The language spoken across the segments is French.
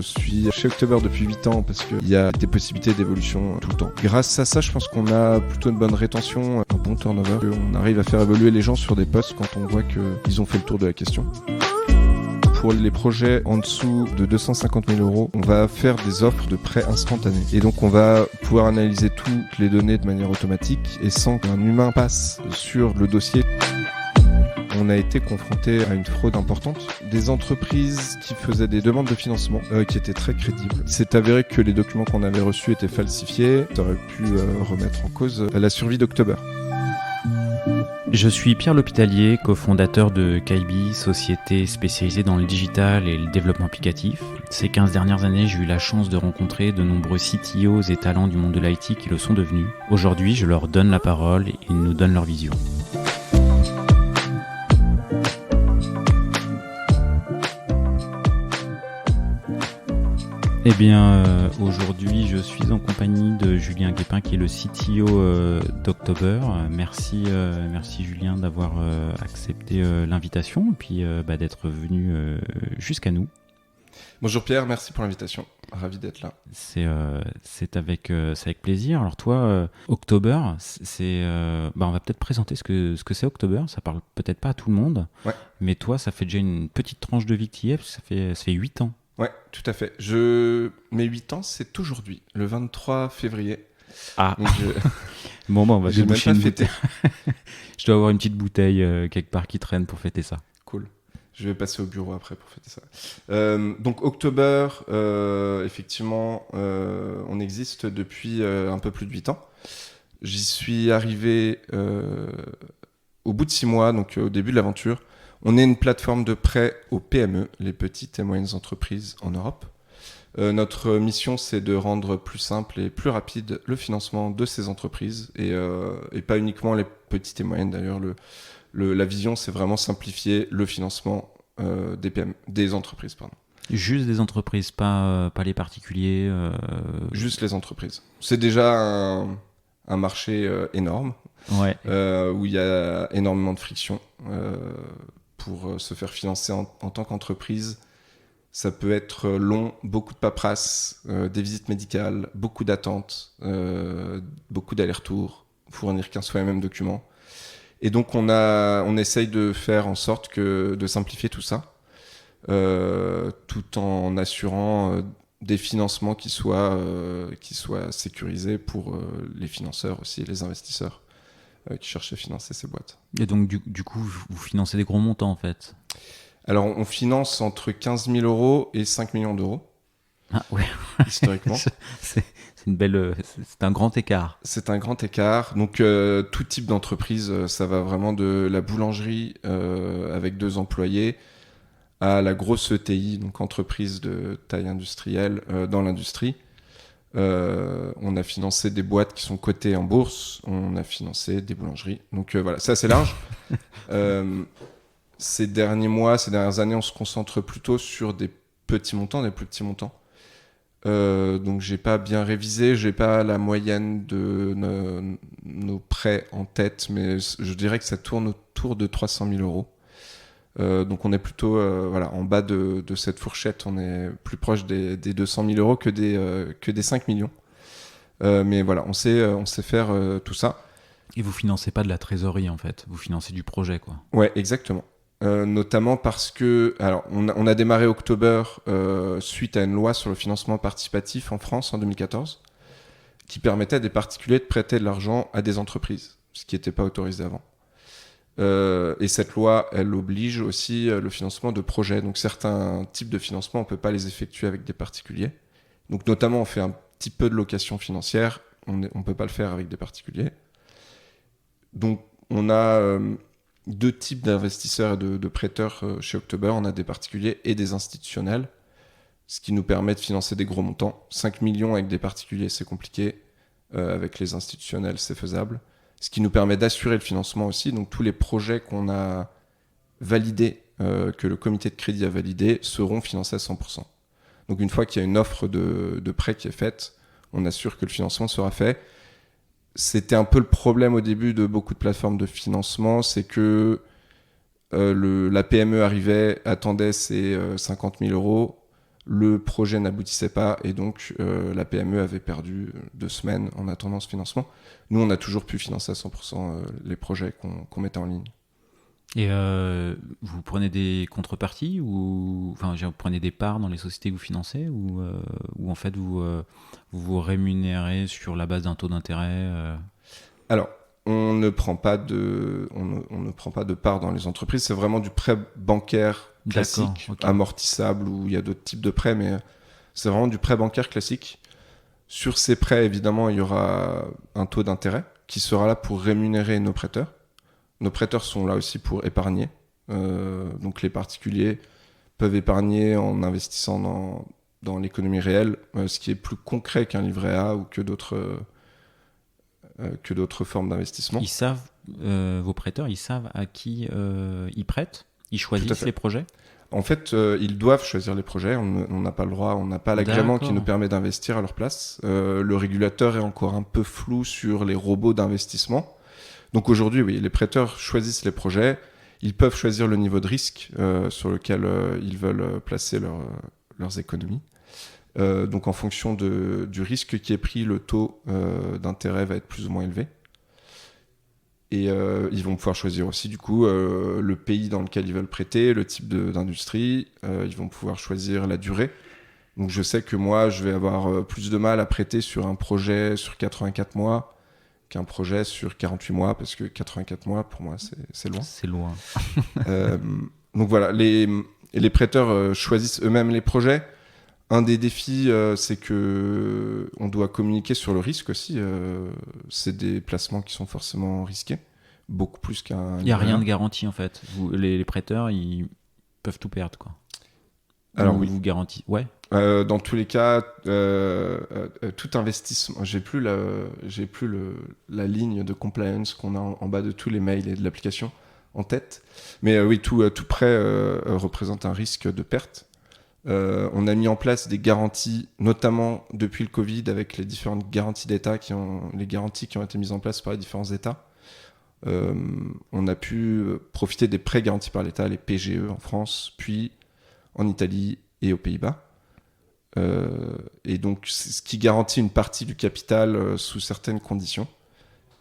suis chez October depuis 8 ans parce qu'il y a des possibilités d'évolution tout le temps. Grâce à ça, je pense qu'on a plutôt une bonne rétention, un bon turnover. On arrive à faire évoluer les gens sur des postes quand on voit qu'ils ont fait le tour de la question. Pour les projets en dessous de 250 000 €, on va faire des offres de prêt instantanés. Et donc, on va pouvoir analyser toutes les données de manière automatique et sans qu'un humain passe sur le dossier. On a été confronté à une fraude importante. Des entreprises qui faisaient des demandes de financement qui étaient très crédibles. Il s'est avéré que les documents qu'on avait reçus étaient falsifiés. Ça aurait pu remettre en cause la survie d'October. Je suis Pierre L'Hôpitalier, cofondateur de Kaibi, société spécialisée dans le digital et le développement applicatif. Ces 15 dernières années, j'ai eu la chance de rencontrer de nombreux CTOs et talents du monde de l'IT qui le sont devenus. Aujourd'hui, je leur donne la parole et ils nous donnent leur vision. Eh bien, aujourd'hui, je suis en compagnie de Julien Guépin, qui est le CTO d'October. Merci Julien d'avoir accepté l'invitation et puis d'être venu jusqu'à nous. Bonjour Pierre, merci pour l'invitation. Ravi d'être là. C'est avec plaisir. Alors toi, October, on va peut-être présenter ce que c'est October. Ça parle peut-être pas à tout le monde, ouais. Mais toi, ça fait déjà une petite tranche de vie que tu y es, parce que ça fait 8 ans. Ouais, tout à fait. Mes 8 ans, c'est aujourd'hui, le 23 février. Ah. Bon, on va déboucher une bouteille. Je dois avoir une petite bouteille quelque part qui traîne pour fêter ça. Cool. Je vais passer au bureau après pour fêter ça. Donc October, effectivement, on existe depuis un peu plus de 8 ans. J'y suis arrivé au bout de 6 mois, donc au début de l'aventure. On est une plateforme de prêt aux PME, les petites et moyennes entreprises en Europe. Notre mission, c'est de rendre plus simple et plus rapide le financement de ces entreprises et pas uniquement les petites et moyennes. D'ailleurs, la vision, c'est vraiment simplifier le financement des PME, des entreprises. Pardon. Juste des entreprises, pas les particuliers. Juste les entreprises. C'est déjà un marché énorme, ouais. Où il y a énormément de friction. Pour se faire financer en tant qu'entreprise, ça peut être long, beaucoup de paperasse, des visites médicales, beaucoup d'attentes, beaucoup d'allers-retours, fournir qu'un soit et même document. Et donc on essaye de faire en sorte de simplifier tout ça, tout en assurant des financements qui soient sécurisés pour les financeurs aussi, les investisseurs qui cherchent à financer ces boîtes. Et donc du coup, vous financez des gros montants en fait? Alors on finance entre 15 000 € et 5 millions d'euros. Ah ouais. Historiquement. c'est un grand écart. C'est un grand écart. Donc tout type d'entreprise, ça va vraiment de la boulangerie avec 2 employés à la grosse ETI, donc entreprise de taille industrielle dans l'industrie. On a financé des boîtes qui sont cotées en bourse, on a financé des boulangeries. Donc voilà, c'est assez large. Ces dernières années, on se concentre plutôt sur des petits montants, des plus petits montants. Donc j'ai pas bien révisé, j'ai pas la moyenne de nos prêts en tête, mais je dirais que ça tourne autour de 300 000 €. Donc on est plutôt en bas de cette fourchette, on est plus proche des 200 000 € que des 5 millions. Mais voilà, on sait faire tout ça. Et vous financez pas de la trésorerie en fait, vous financez du projet quoi. Ouais, exactement. Notamment parce que on a démarré October suite à une loi sur le financement participatif en France en 2014 qui permettait à des particuliers de prêter de l'argent à des entreprises, ce qui n'était pas autorisé avant. Et cette loi, elle oblige aussi le financement de projets. Donc certains types de financement, on ne peut pas les effectuer avec des particuliers. Donc notamment, on fait un petit peu de location financière, on ne peut pas le faire avec des particuliers. Donc on a 2 types d'investisseurs et de prêteurs chez October. On a des particuliers et des institutionnels, ce qui nous permet de financer des gros montants. 5 millions avec des particuliers, c'est compliqué. Avec les institutionnels, c'est faisable. Ce qui nous permet d'assurer le financement aussi. Donc tous les projets qu'on a validés, que le comité de crédit a validés, seront financés à 100%. Donc une fois qu'il y a une offre de prêt qui est faite, on assure que le financement sera fait. C'était un peu le problème au début de beaucoup de plateformes de financement, c'est que la PME arrivait, attendait ses 50 000 €, le projet n'aboutissait pas et donc la PME avait perdu 2 semaines en attendant ce financement. Nous, on a toujours pu financer à 100% les projets qu'on mettait en ligne. Et vous prenez des contreparties ou vous prenez des parts dans les sociétés que vous financez ou en fait vous rémunérez sur la base d'un taux d'intérêt Alors, on ne prend pas de part dans les entreprises. C'est vraiment du prêt bancaire classique, okay. amortissable, où il y a d'autres types de prêts, mais c'est vraiment du prêt bancaire classique. Sur ces prêts, évidemment, il y aura un taux d'intérêt qui sera là pour rémunérer nos prêteurs. Nos prêteurs sont là aussi pour épargner. Donc les particuliers peuvent épargner en investissant dans l'économie réelle, ce qui est plus concret qu'un livret A ou que d'autres formes d'investissement. Ils savent, vos prêteurs, ils savent à qui ils prêtent? Ils choisissent les projets? En fait, ils doivent choisir les projets. On n'a pas le droit, on n'a pas l'agrément qui nous permet d'investir à leur place. Le régulateur est encore un peu flou sur les robots d'investissement. Donc aujourd'hui, oui, les prêteurs choisissent les projets. Ils peuvent choisir le niveau de risque sur lequel ils veulent placer leurs économies. Donc en fonction du risque qui est pris, le taux d'intérêt va être plus ou moins élevé. Et ils vont pouvoir choisir aussi du coup le pays dans lequel ils veulent prêter, le type d'industrie. Ils vont pouvoir choisir la durée. Donc je sais que moi, je vais avoir plus de mal à prêter sur un projet sur 84 mois qu'un projet sur 48 mois, parce que 84 mois, pour moi, c'est loin. C'est loin. Donc voilà, les prêteurs choisissent eux-mêmes les projets. Un des défis, c'est que on doit communiquer sur le risque aussi. C'est des placements qui sont forcément risqués, beaucoup plus qu'un... Il n'y a rien de garantie en fait. Les prêteurs, ils peuvent tout perdre, quoi. Alors oui. Vous garantit. Ouais. Dans tous les cas, tout investissement. J'ai plus la ligne de compliance qu'on a en bas de tous les mails et de l'application en tête. Mais oui, tout prêt représente un risque de perte. On a mis en place des garanties, notamment depuis le Covid, avec les différentes garanties d'État les garanties qui ont été mises en place par les différents États. On a pu profiter des prêts garantis par l'État, les PGE en France, puis en Italie et aux Pays-Bas. Et donc, c'est ce qui garantit une partie du capital sous certaines conditions.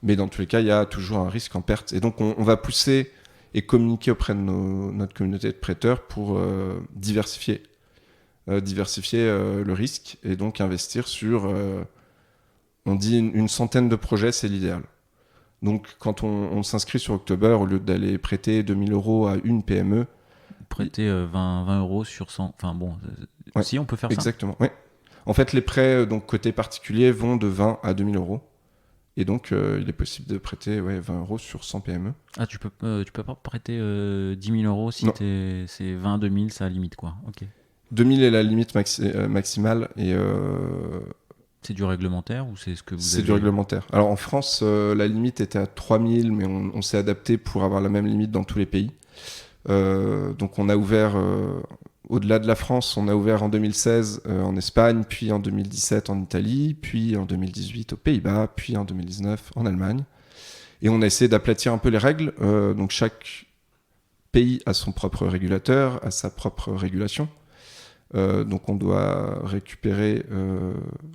Mais dans tous les cas, il y a toujours un risque en perte. Et donc, on va pousser et communiquer auprès de notre communauté de prêteurs pour diversifier le risque et donc investir sur, on dit une centaine de projets, c'est l'idéal. Donc quand on s'inscrit sur October, au lieu d'aller prêter 2000 € à une PME, prêter 20 € sur 100, enfin bon, ouais, si on peut faire exactement, ça. Ouais. En fait, les prêts donc côté particulier vont de 20 à 2000 €. Et donc, il est possible de prêter 20 € sur 100 PME. Ah, tu peux pas prêter 10 000 € si c'est 20, 2000, ça limite quoi. Ok. 2000 est la limite maximale et... C'est du réglementaire ou c'est ce que vous avez... C'est du réglementaire. Alors en France, la limite était à 3000, mais on s'est adapté pour avoir la même limite dans tous les pays. Donc on a ouvert, au-delà de la France, on a ouvert en 2016 en Espagne, puis en 2017 en Italie, puis en 2018 aux Pays-Bas, puis en 2019 en Allemagne. Et on a essayé d'aplatir un peu les règles. Donc chaque pays a son propre régulateur, a sa propre régulation. Donc on doit récupérer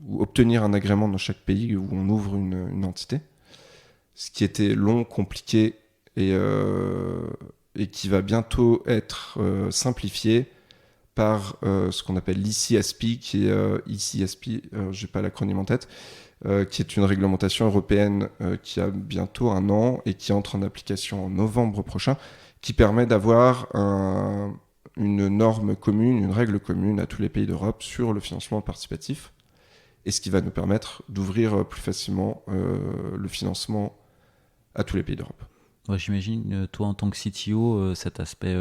ou obtenir un agrément dans chaque pays où on ouvre une entité. Ce qui était long, compliqué et qui va bientôt être simplifié par ce qu'on appelle l'ICSP, qui est ICSP, j'ai pas l'acronyme en tête, qui est une réglementation européenne qui a bientôt 1 an et qui entre en application en novembre prochain, qui permet d'avoir une norme commune, une règle commune à tous les pays d'Europe sur le financement participatif, et ce qui va nous permettre d'ouvrir plus facilement le financement à tous les pays d'Europe. Ouais, j'imagine, toi en tant que CTO, cet aspect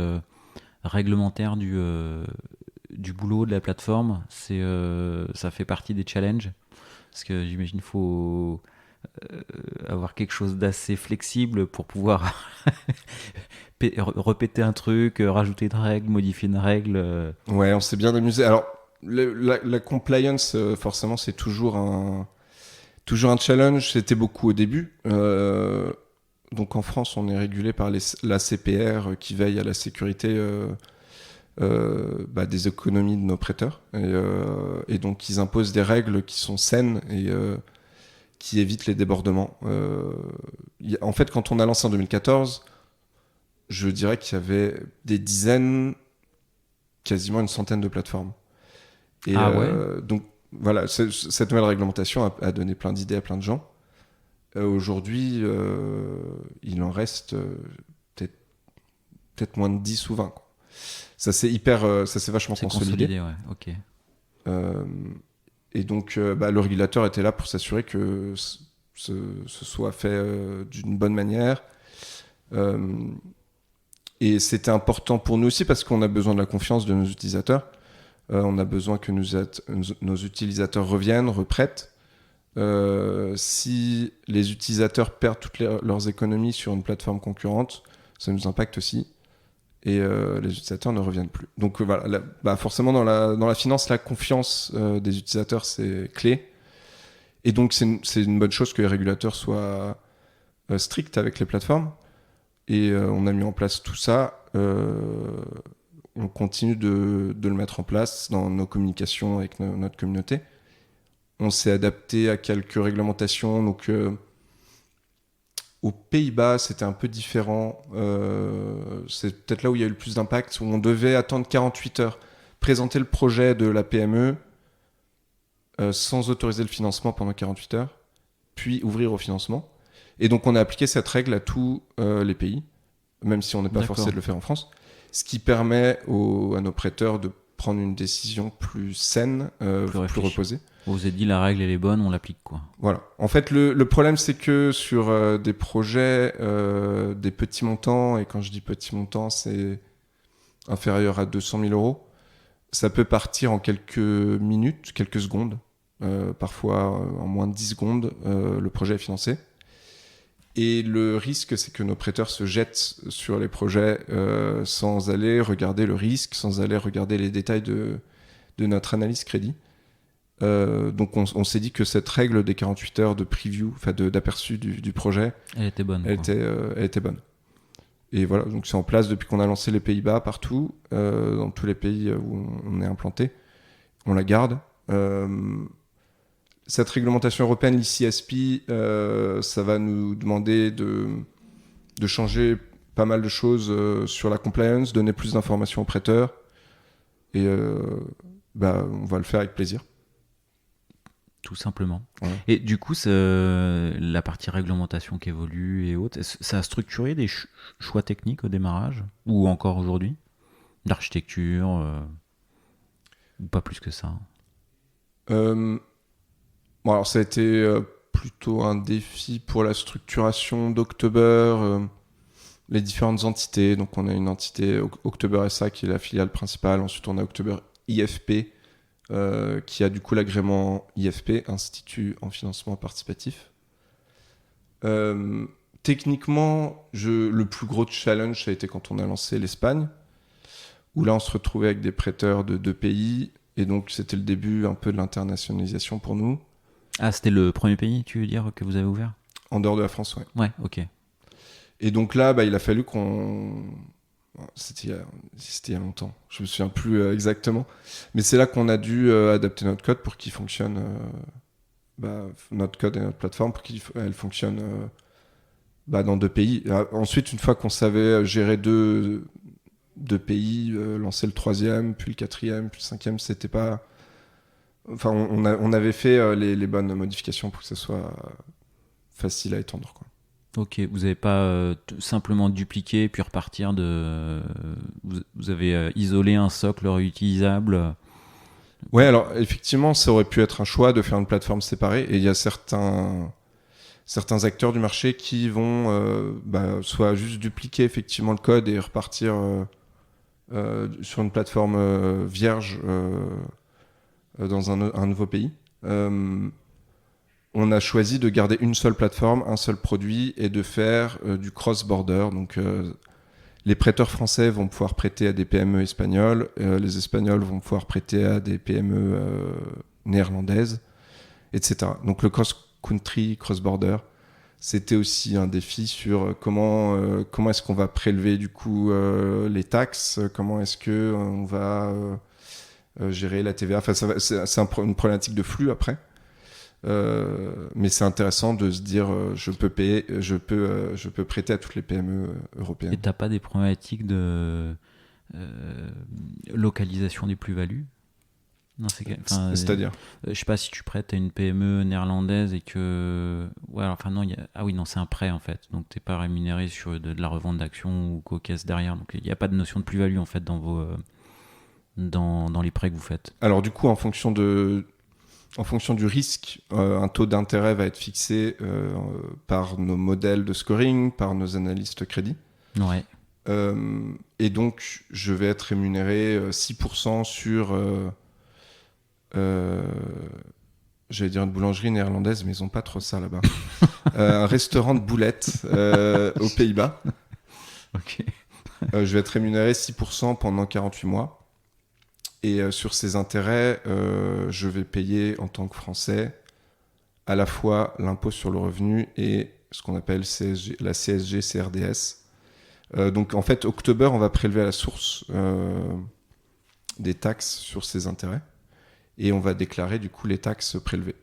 réglementaire du boulot de la plateforme, ça fait partie des challenges, parce que j'imagine qu'il faut avoir quelque chose d'assez flexible pour pouvoir répéter un truc, rajouter une règle, modifier une règle. Ouais, on s'est bien amusé. Alors, la compliance, forcément, c'est toujours un challenge. C'était beaucoup au début. Donc en France, on est régulé par la CPR qui veille à la sécurité des économies de nos prêteurs. Et donc, ils imposent des règles qui sont saines et qui évitent les débordements. En fait, quand on a lancé en 2014, je dirais qu'il y avait des dizaines, quasiment une centaine de plateformes. Et donc, voilà, cette nouvelle réglementation a donné plein d'idées à plein de gens. Aujourd'hui, il en reste peut-être moins de 10 ou 20. Quoi. Ça s'est vachement consolidé. Ouais. Ok. Et donc, le régulateur était là pour s'assurer que ce soit fait d'une bonne manière. Et c'était important pour nous aussi parce qu'on a besoin de la confiance de nos utilisateurs. On a besoin que nos utilisateurs reviennent, reprêtent. Si les utilisateurs perdent toutes leurs économies sur une plateforme concurrente, ça nous impacte aussi. Et les utilisateurs ne reviennent plus. Donc voilà, forcément dans la finance, la confiance des utilisateurs, c'est clé. Et donc c'est une bonne chose que les régulateurs soient stricts avec les plateformes. Et on a mis en place tout ça. On continue de le mettre en place dans nos communications avec notre communauté. On s'est adapté à quelques réglementations. Donc, aux Pays-Bas, c'était un peu différent. C'est peut-être là où il y a eu le plus d'impact, où on devait attendre 48 heures, présenter le projet de la PME sans autoriser le financement pendant 48 heures, puis ouvrir au financement. Et donc, on a appliqué cette règle à tous les pays, même si on n'est pas forcé de le faire en France. Ce qui permet à nos prêteurs de prendre une décision plus saine, plus reposée. Vous vous êtes dit la règle elle est bonne, on l'applique quoi. Voilà. En fait, le problème c'est que sur des projets, des petits montants, et quand je dis petits montants, c'est inférieur à 200 000 euros, ça peut partir en quelques minutes, quelques secondes, parfois en moins de 10 secondes, le projet est financé. Et le risque, c'est que nos prêteurs se jettent sur les projets sans aller regarder le risque, sans aller regarder les détails de notre analyse crédit. Donc on s'est dit que cette règle des 48 heures de preview, d'aperçu du projet, elle était bonne. Elle était bonne. Et voilà, donc c'est en place depuis qu'on a lancé les Pays-Bas partout, dans tous les pays où on est implanté. On la garde. Cette réglementation européenne, l'ICSP, ça va nous demander de changer pas mal de choses sur la compliance, donner plus d'informations aux prêteurs. Et on va le faire avec plaisir. Tout simplement. Ouais. Et du coup, la partie réglementation qui évolue et autres, ça a structuré des choix techniques au démarrage ou encore aujourd'hui? D'architecture ou pas plus que ça? Alors ça a été plutôt un défi pour la structuration d'October, les différentes entités. Donc on a une entité October SA qui est la filiale principale. Ensuite on a October IFP qui a du coup l'agrément IFP, Institut en financement participatif. Techniquement, le plus gros challenge ça a été quand on a lancé l'Espagne, où là on se retrouvait avec des prêteurs de 2 pays. Et donc c'était le début un peu de l'internationalisation pour nous. Ah, c'était le premier pays, tu veux dire, que vous avez ouvert? En dehors de la France, ouais. Ouais, ok. Et donc là, il a fallu qu'on... C'était il y a longtemps, je me souviens plus exactement. Mais c'est là qu'on a dû adapter notre code pour qu'il fonctionne... notre code et notre plateforme pour qu'elle fonctionne dans 2 pays. Ensuite, une fois qu'on savait gérer deux pays, lancer le 3e, puis le 4e, puis le 5e, c'était pas... Enfin, on avait fait les bonnes modifications pour que ce soit facile à étendre, quoi. Ok, vous n'avez pas simplement dupliqué puis repartir de... Vous avez isolé un socle réutilisable? Ouais, alors effectivement, ça aurait pu être un choix de faire une plateforme séparée. Et il y a certains acteurs du marché qui vont soit juste dupliquer effectivement le code et repartir sur une plateforme vierge dans un nouveau pays. On a choisi de garder une seule plateforme, un seul produit et de faire du cross-border. Donc, les prêteurs français vont pouvoir prêter à des PME espagnoles, les Espagnols vont pouvoir prêter à des PME néerlandaises, etc. Donc, le cross-country, cross-border, C'était aussi un défi sur comment est-ce qu'on va prélever du coup les taxes, comment est-ce que on va gérer la TVA. Enfin, c'est une problématique de flux après. Mais c'est intéressant de se dire je peux prêter à toutes les PME européennes. Et t'as pas des problématiques de localisation des plus-values? Non, C'est-à-dire je sais pas si tu prêtes à une PME néerlandaise et que ah oui, non, c'est un prêt en fait, donc t'es pas rémunéré sur de la revente d'actions ou co-caisse derrière, donc il n'y a pas de notion de plus-value en fait dans vos dans les prêts que vous faites. Alors du coup, en fonction du risque, un taux d'intérêt va être fixé par nos modèles de scoring, par nos analystes crédit. Ouais. Et donc, je vais être rémunéré 6% sur... j'allais dire une boulangerie néerlandaise, mais ils n'ont pas trop ça là-bas. Un restaurant de boulettes aux Pays-Bas. Ok. Je vais être rémunéré 6% pendant 48 mois. Et sur ces intérêts, je vais payer en tant que Français à la fois l'impôt sur le revenu et ce qu'on appelle la CSG, CRDS. Donc en fait, October, on va prélever à la source des taxes sur ces intérêts et on va déclarer du coup les taxes prélevées.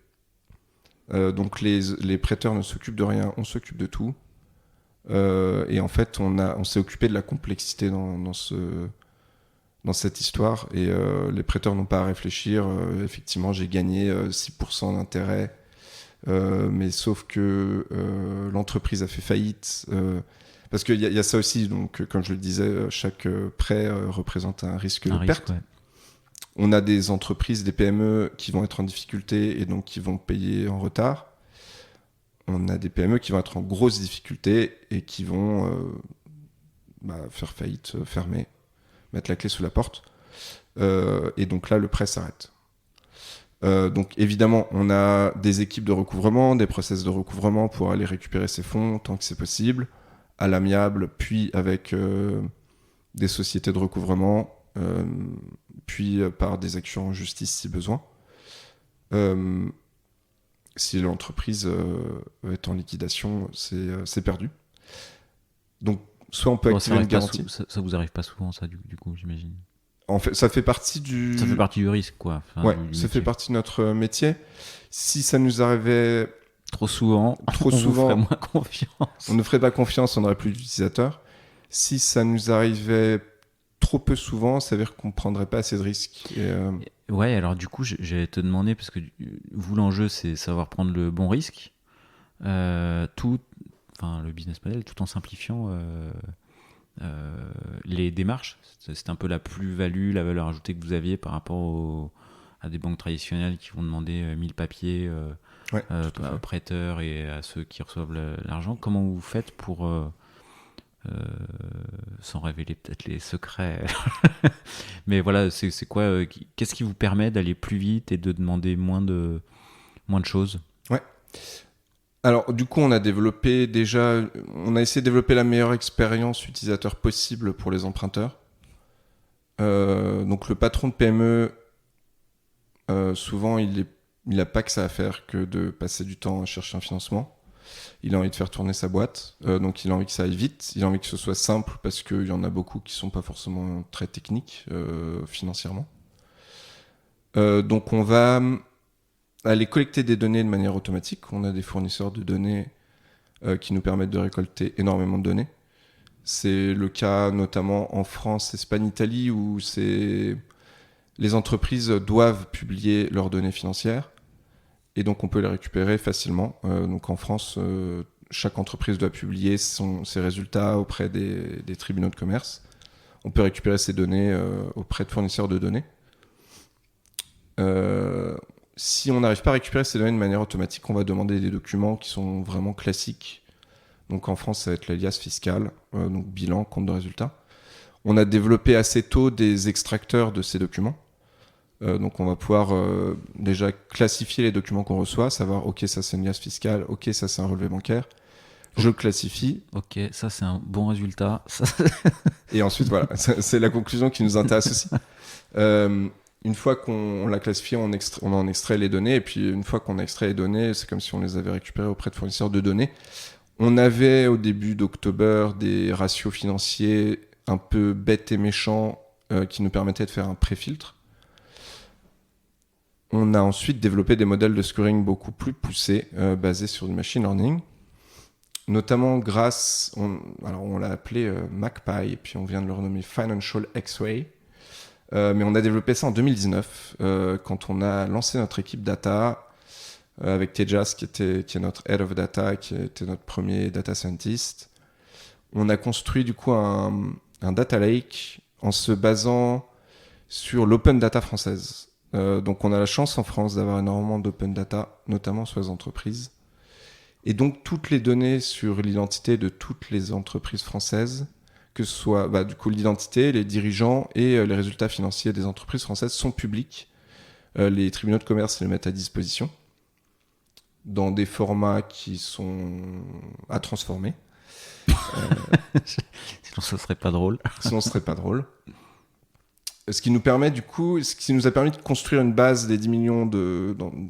Donc les prêteurs ne s'occupent de rien, on s'occupe de tout. Et en fait, on s'est occupé de la complexité dans cette histoire et les prêteurs n'ont pas à réfléchir. Effectivement, j'ai gagné 6% d'intérêt, mais sauf que l'entreprise a fait faillite. Parce qu'il y a ça aussi, donc comme je le disais, chaque prêt représente un risque de perte. Ouais. On a des entreprises, des PME qui vont être en difficulté et donc qui vont payer en retard. On a des PME qui vont être en grosse difficulté et qui vont faire faillite, fermer, mettre la clé sous la porte. Et donc là, le prêt s'arrête. Donc évidemment, on a des équipes de recouvrement, des process de recouvrement pour aller récupérer ces fonds tant que c'est possible, à l'amiable, puis avec des sociétés de recouvrement, puis par des actions en justice si besoin. Si l'entreprise est en liquidation, c'est perdu. Donc, soit on peut activer une garantie. Ça vous arrive pas souvent, ça, du coup, j'imagine. En fait, ça fait partie du... Ça fait partie du risque, quoi. Enfin, ouais, ça fait partie de notre métier. Si ça nous arrivait... Trop souvent, on ferait moins confiance. On ne ferait pas confiance, on n'aurait plus d'utilisateurs. Si ça nous arrivait trop peu souvent, ça veut dire qu'on ne prendrait pas assez de risques. Ouais, alors du coup, j'allais te demander, parce que vous, l'enjeu, c'est savoir prendre le bon risque, le business model, tout en simplifiant les démarches. C'est un peu la plus-value, la valeur ajoutée que vous aviez par rapport à des banques traditionnelles qui vont demander 1000 papiers aux prêteurs et à ceux qui reçoivent l'argent. Comment vous faites pour... sans révéler peut-être les secrets mais voilà, c'est quoi, qu'est-ce qui vous permet d'aller plus vite et de demander moins de choses? Ouais, alors du coup on a essayé de développer la meilleure expérience utilisateur possible pour les emprunteurs. Donc le patron de PME, souvent il n'a pas que ça à faire que de passer du temps à chercher un financement. Il a envie de faire tourner sa boîte, donc il a envie que ça aille vite, il a envie que ce soit simple parce qu'il y en a beaucoup qui ne sont pas forcément très techniques financièrement. Donc on va aller collecter des données de manière automatique. On a des fournisseurs de données qui nous permettent de récolter énormément de données. C'est le cas notamment en France, Espagne, Italie, où les entreprises doivent publier leurs données financières. Et donc on peut les récupérer facilement. Donc en France, chaque entreprise doit publier ses résultats auprès des tribunaux de commerce. On peut récupérer ces données auprès de fournisseurs de données. Si on n'arrive pas à récupérer ces données de manière automatique, on va demander des documents qui sont vraiment classiques. Donc en France, ça va être l'alias fiscal, donc bilan, compte de résultats. On a développé assez tôt des extracteurs de ces documents. Donc on va pouvoir déjà classifier les documents qu'on reçoit, savoir ok, ça c'est une liasse fiscale, ok, ça c'est un relevé bancaire. Je le classifie. Ok, ça c'est un bon résultat. Et ensuite voilà, c'est la conclusion qui nous intéresse aussi. Une fois qu'on l'a classifié, on en extrait les données, et puis une fois qu'on a extrait les données, c'est comme si on les avait récupérées auprès de fournisseurs de données. On avait au début d'octobre des ratios financiers un peu bêtes et méchants qui nous permettaient de faire un pré-filtre. On a ensuite développé des modèles de scoring beaucoup plus poussés, basés sur du machine learning, notamment grâce, on l'a appelé MacPie, et puis on vient de le renommer Financial X-Ray. Mais on a développé ça en 2019, quand on a lancé notre équipe data, avec Tejas, qui est notre Head of Data, qui était notre premier data scientist. On a construit du coup un data lake en se basant sur l'open data française. Donc on a la chance en France d'avoir énormément d'open data, notamment sur les entreprises. Et donc toutes les données sur l'identité de toutes les entreprises françaises, que ce soit du coup l'identité, les dirigeants et les résultats financiers des entreprises françaises sont publics. Les tribunaux de commerce les mettent à disposition dans des formats qui sont à transformer. Sinon ce serait pas drôle. Ce qui nous a permis de construire une base des 10 millions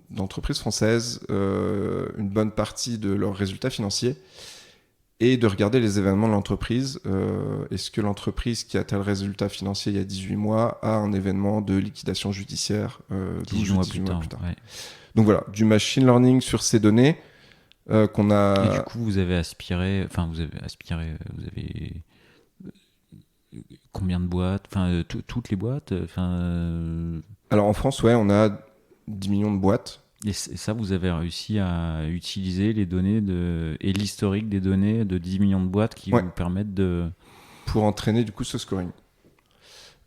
d'entreprises françaises, une bonne partie de leurs résultats financiers, et de regarder les événements de l'entreprise. Est-ce que l'entreprise qui a tel résultat financier il y a 18 mois a un événement de liquidation judiciaire 18 mois plus tard. Ouais. Donc voilà, du machine learning sur ces données qu'on a... Et du coup, vous avez combien de boîtes? Enfin, toutes les boîtes? Alors en France, ouais, on a 10 millions de boîtes. Et ça, vous avez réussi à utiliser les données et l'historique des données de 10 millions de boîtes qui vous permettent de... Pour entraîner du coup ce scoring.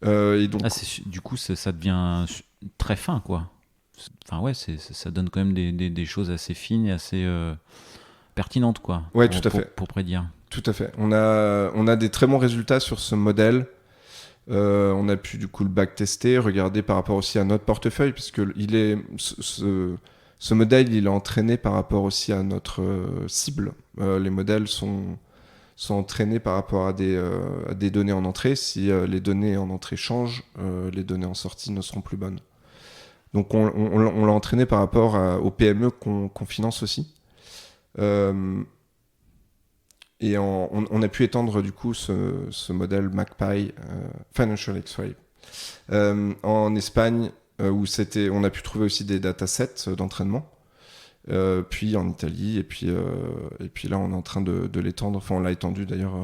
Et donc... du coup, ça devient très fin, quoi. Enfin ouais, ça donne quand même des choses assez fines et assez pertinentes, quoi. Ouais, tout à fait. Pour prédire. Tout à fait. On a des très bons résultats sur ce modèle. On a pu du coup le backtester, regarder par rapport aussi à notre portefeuille, puisque ce modèle il est entraîné par rapport aussi à notre cible. Les modèles sont entraînés par rapport à des données en entrée. Si les données en entrée changent, les données en sortie ne seront plus bonnes. Donc on l'a entraîné par rapport aux PME qu'on finance aussi. Et on a pu étendre du coup ce modèle MacPie, Financial X-Ray, en Espagne, où on a pu trouver aussi des datasets d'entraînement, puis en Italie, et puis là on est en train de l'étendre, enfin on l'a étendu d'ailleurs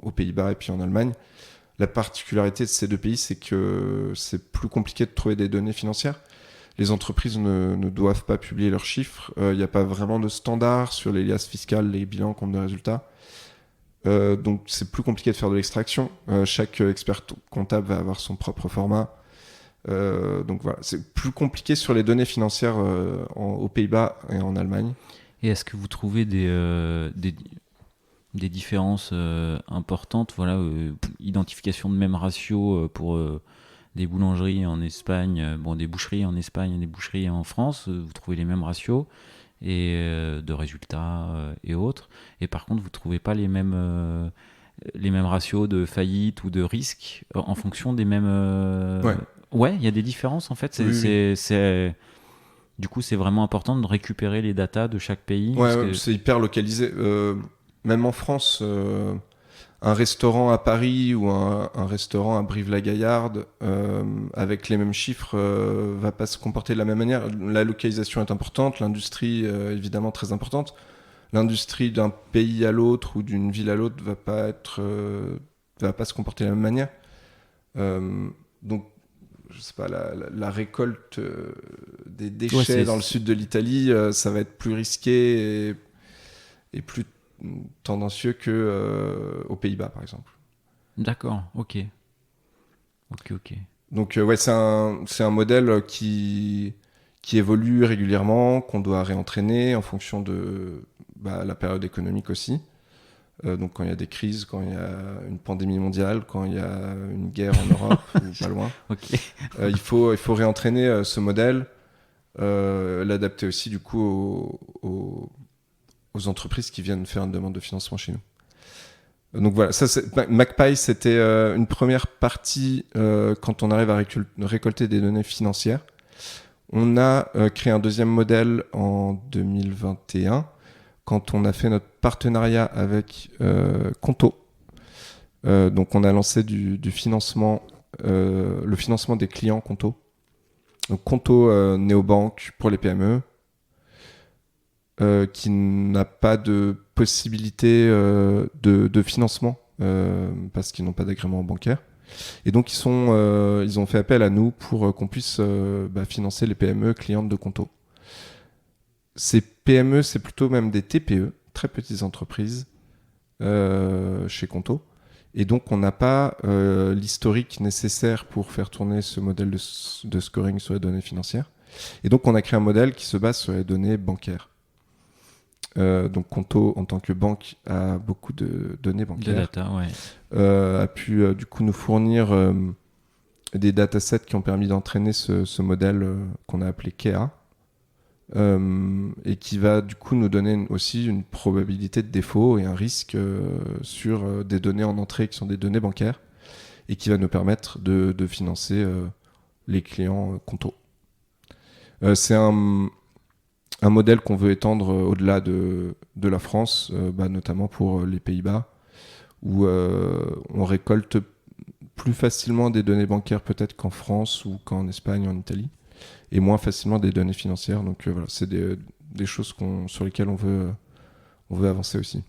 aux Pays-Bas et puis en Allemagne. La particularité de ces deux pays, c'est que c'est plus compliqué de trouver des données financières. Les entreprises ne doivent pas publier leurs chiffres. Il n'y a pas vraiment de standard sur les liasses fiscales, les bilans, comptes de résultats. Donc c'est plus compliqué de faire de l'extraction. Chaque expert comptable va avoir son propre format. Donc voilà, c'est plus compliqué sur les données financières aux Pays-Bas et en Allemagne. Et est-ce que vous trouvez des différences importantes, voilà, identification de mêmes ratios pour des boulangeries en Espagne, des boucheries en Espagne et des boucheries en France, vous trouvez les mêmes ratios et de résultats et autres. Et par contre, vous ne trouvez pas les mêmes ratios de faillite ou de risque en fonction des mêmes... Ouais, il y a des différences en fait. Du coup, c'est vraiment important de récupérer les datas de chaque pays. C'est hyper localisé. Même en France... un restaurant à Paris ou un restaurant à Brive-la-Gaillarde avec les mêmes chiffres va pas se comporter de la même manière. La localisation est importante, l'industrie évidemment très importante. L'industrie d'un pays à l'autre ou d'une ville à l'autre va pas se comporter de la même manière. Donc je sais pas, la récolte des déchets dans le sud de l'Italie, ça va être plus risqué et plus tendancieux que aux Pays-Bas par exemple. D'accord, ok. Donc c'est un modèle qui évolue régulièrement, qu'on doit réentraîner en fonction de la période économique aussi. Donc quand il y a des crises, quand il y a une pandémie mondiale, quand il y a une guerre en Europe ou pas loin, il faut réentraîner ce modèle, l'adapter aussi du coup aux entreprises qui viennent faire une demande de financement chez nous. Donc voilà, MacPie, c'était une première partie quand on arrive à récolter des données financières. On a créé un deuxième modèle en 2021 quand on a fait notre partenariat avec Conto. Donc on a lancé du financement, le financement des clients Conto. Donc Conto néobanque pour les PME, qui n'a pas de possibilité de financement parce qu'ils n'ont pas d'agrément bancaire. Et donc ils ont fait appel à nous pour qu'on puisse financer les PME clientes de Conto. Ces PME, c'est plutôt même des TPE, très petites entreprises, chez Conto. Et donc, on n'a pas l'historique nécessaire pour faire tourner ce modèle de scoring sur les données financières. Et donc, on a créé un modèle qui se base sur les données bancaires. Donc, Conto, en tant que banque, a beaucoup de données bancaires. De data, ouais. A pu, du coup, nous fournir des datasets qui ont permis d'entraîner ce modèle qu'on a appelé KEA. Et qui va du coup nous donner aussi une probabilité de défaut et un risque sur des données en entrée qui sont des données bancaires et qui va nous permettre de financer les clients Conto. C'est un modèle qu'on veut étendre au-delà de la France, notamment pour les Pays-Bas, où on récolte plus facilement des données bancaires peut-être qu'en France ou qu'en Espagne, en Italie, et moins facilement des données financières. Donc voilà, c'est des choses sur lesquelles on veut avancer aussi.